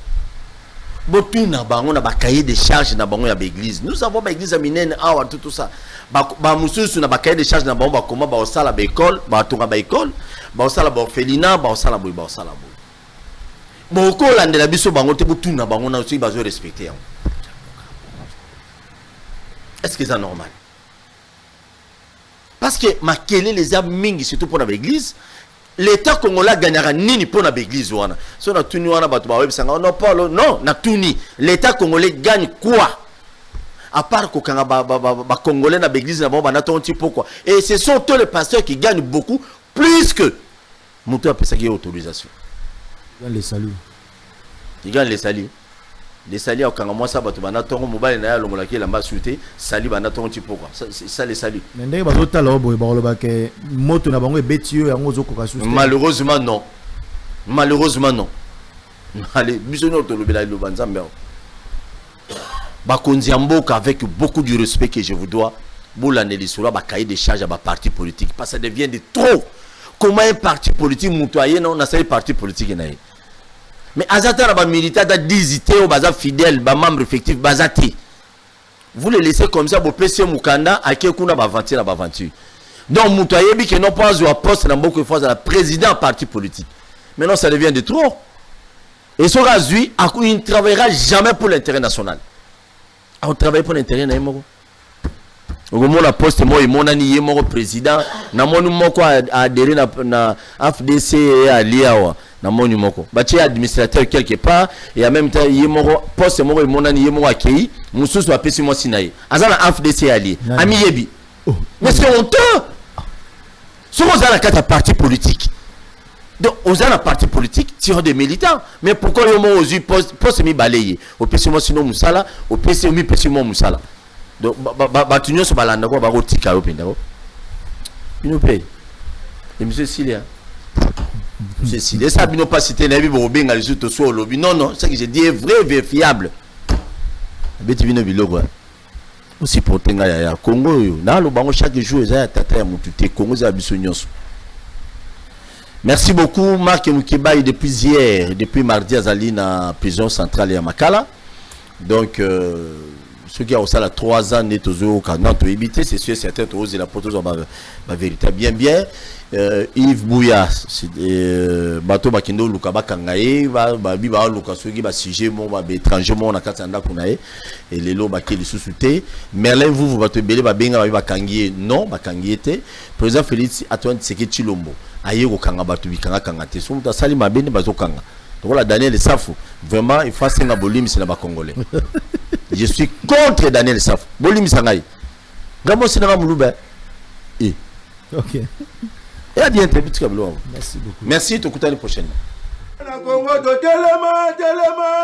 Botu na bango na ba cahier de charge na bango ya ba église. Nous avons ba église aminene awa tout ça. Ba mususu na ba cahier de charge na bango ba koma ba osala ba école, ba tonga ba école, ba osala ba orphelinat, ba osala boy, ba osala boy. Boko landela biso bango te botu na bango na aussi besoin respecter. Est-ce que c'est normal? Parce que makele les a mingi surtout pour l'église, l'État congolais gagnera nini pour l'église wana. So na tuni wana batu ba websanga non pas non na tuni. L'État congolais gagne quoi? À part ko kanga ba congolais na l'église na ba na tonti pourquoi? Et ce sont tous les pasteurs qui gagnent beaucoup plus que mutu a pesa qui autorisation. Les saluts. Ils gagnent les saluts. Les saluts au kanga moi ça batu ba na tongo mobile na ya longola ki la mba suité, salut ba na tonti pourquoi? Ça les saluts. Ndenge ba zota la boy ba loba ke moto na bango ebetio yango zo koka suité. Malheureusement non. Malheureusement non. Allez, bisono to lobela lo banzambe. Bakonzi mboka avec beaucoup de respect que je vous dois. Boulane lisura ba cahier de charge à ba parti politique parce que ça devient de trop. Comment un parti politique moutoyer non na sai parti politique na. Mais azata ba militant da dizité au baza fidèle ba membre effectif bazati. Vous les laissez comme ça bo PC mukanda akekuna ba aventure na ba aventure. Donc moutoyer bi que non pas au poste na beaucoup fois la président parti politique. Maintenant ça devient de trop. Et ce razui il ne travaillera jamais pour l'intérêt national. On travaille pour l'intérêt na yemo. Ogomo la poste moi monani yemo président na monu moko adhérer na FDC et aliawa na monu moko. Bachi administrateur quelque part et en même temps yemo poste moi monani yemo akei mususu apesi mo sinaye. Azana FDC ali. Ami yebi. Mais c'est honteux. Si on a la carte à parti politique, donc on a la parti politique, tirant des militants. Mais pourquoi le mot aux yeux poste mi balayé? Au PC moi sinon Moussala, au PC mi PC moi Moussala. Donc tu n'as pas la quoi ba rotika au pinda. Il nous paye. Et monsieur Silia. Monsieur Silia, ça bino pas cité na bi bo benga les autres so lobby. Non non, ça que j'ai dit est vrai, vérifiable. Beti bino biloko. Aussi pour tenga ya Congo yo. Na lo bango chaque jour za tata ya mutu te Congo za biso nyonso. Merci beaucoup Marc Moukibaï depuis hier, depuis mardi azali na prison centrale ya Makala. Donc ceux qui ont ça 3 ans net aux canaux éviter c'est sûr certain tous la porte ma vérité bien Yves Bouya bateau bakindo lukaba kangaye ba biba luka soki ba sujet mon ba étranger mon na katanda kunae et les lots bakeli sous-souté Merlin vous bateau belé ba benga ba kangié non ba kangiété président Félix Antoine Tshisekedi Tshilombo aye ko kanga bato bikanga kanga te so muta sali mabene bazo kanga donc la Daniel Safou vraiment il faut senga bolimi c'est na ba congolais. Je suis contre Daniel Safou. Bolimi sangai. Gamo sinanga mulube. OK. Et à bientôt petit kablo. Merci beaucoup. Merci te écouter la prochaine. Na Congo to telema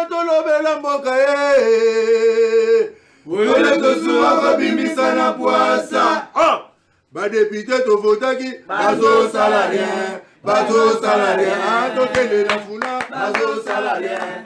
to lobela mboka eh. Wole to suwa ka bimisa na poasa. Ba député to votaki bazo salarien. To kende na funa bazo salarien.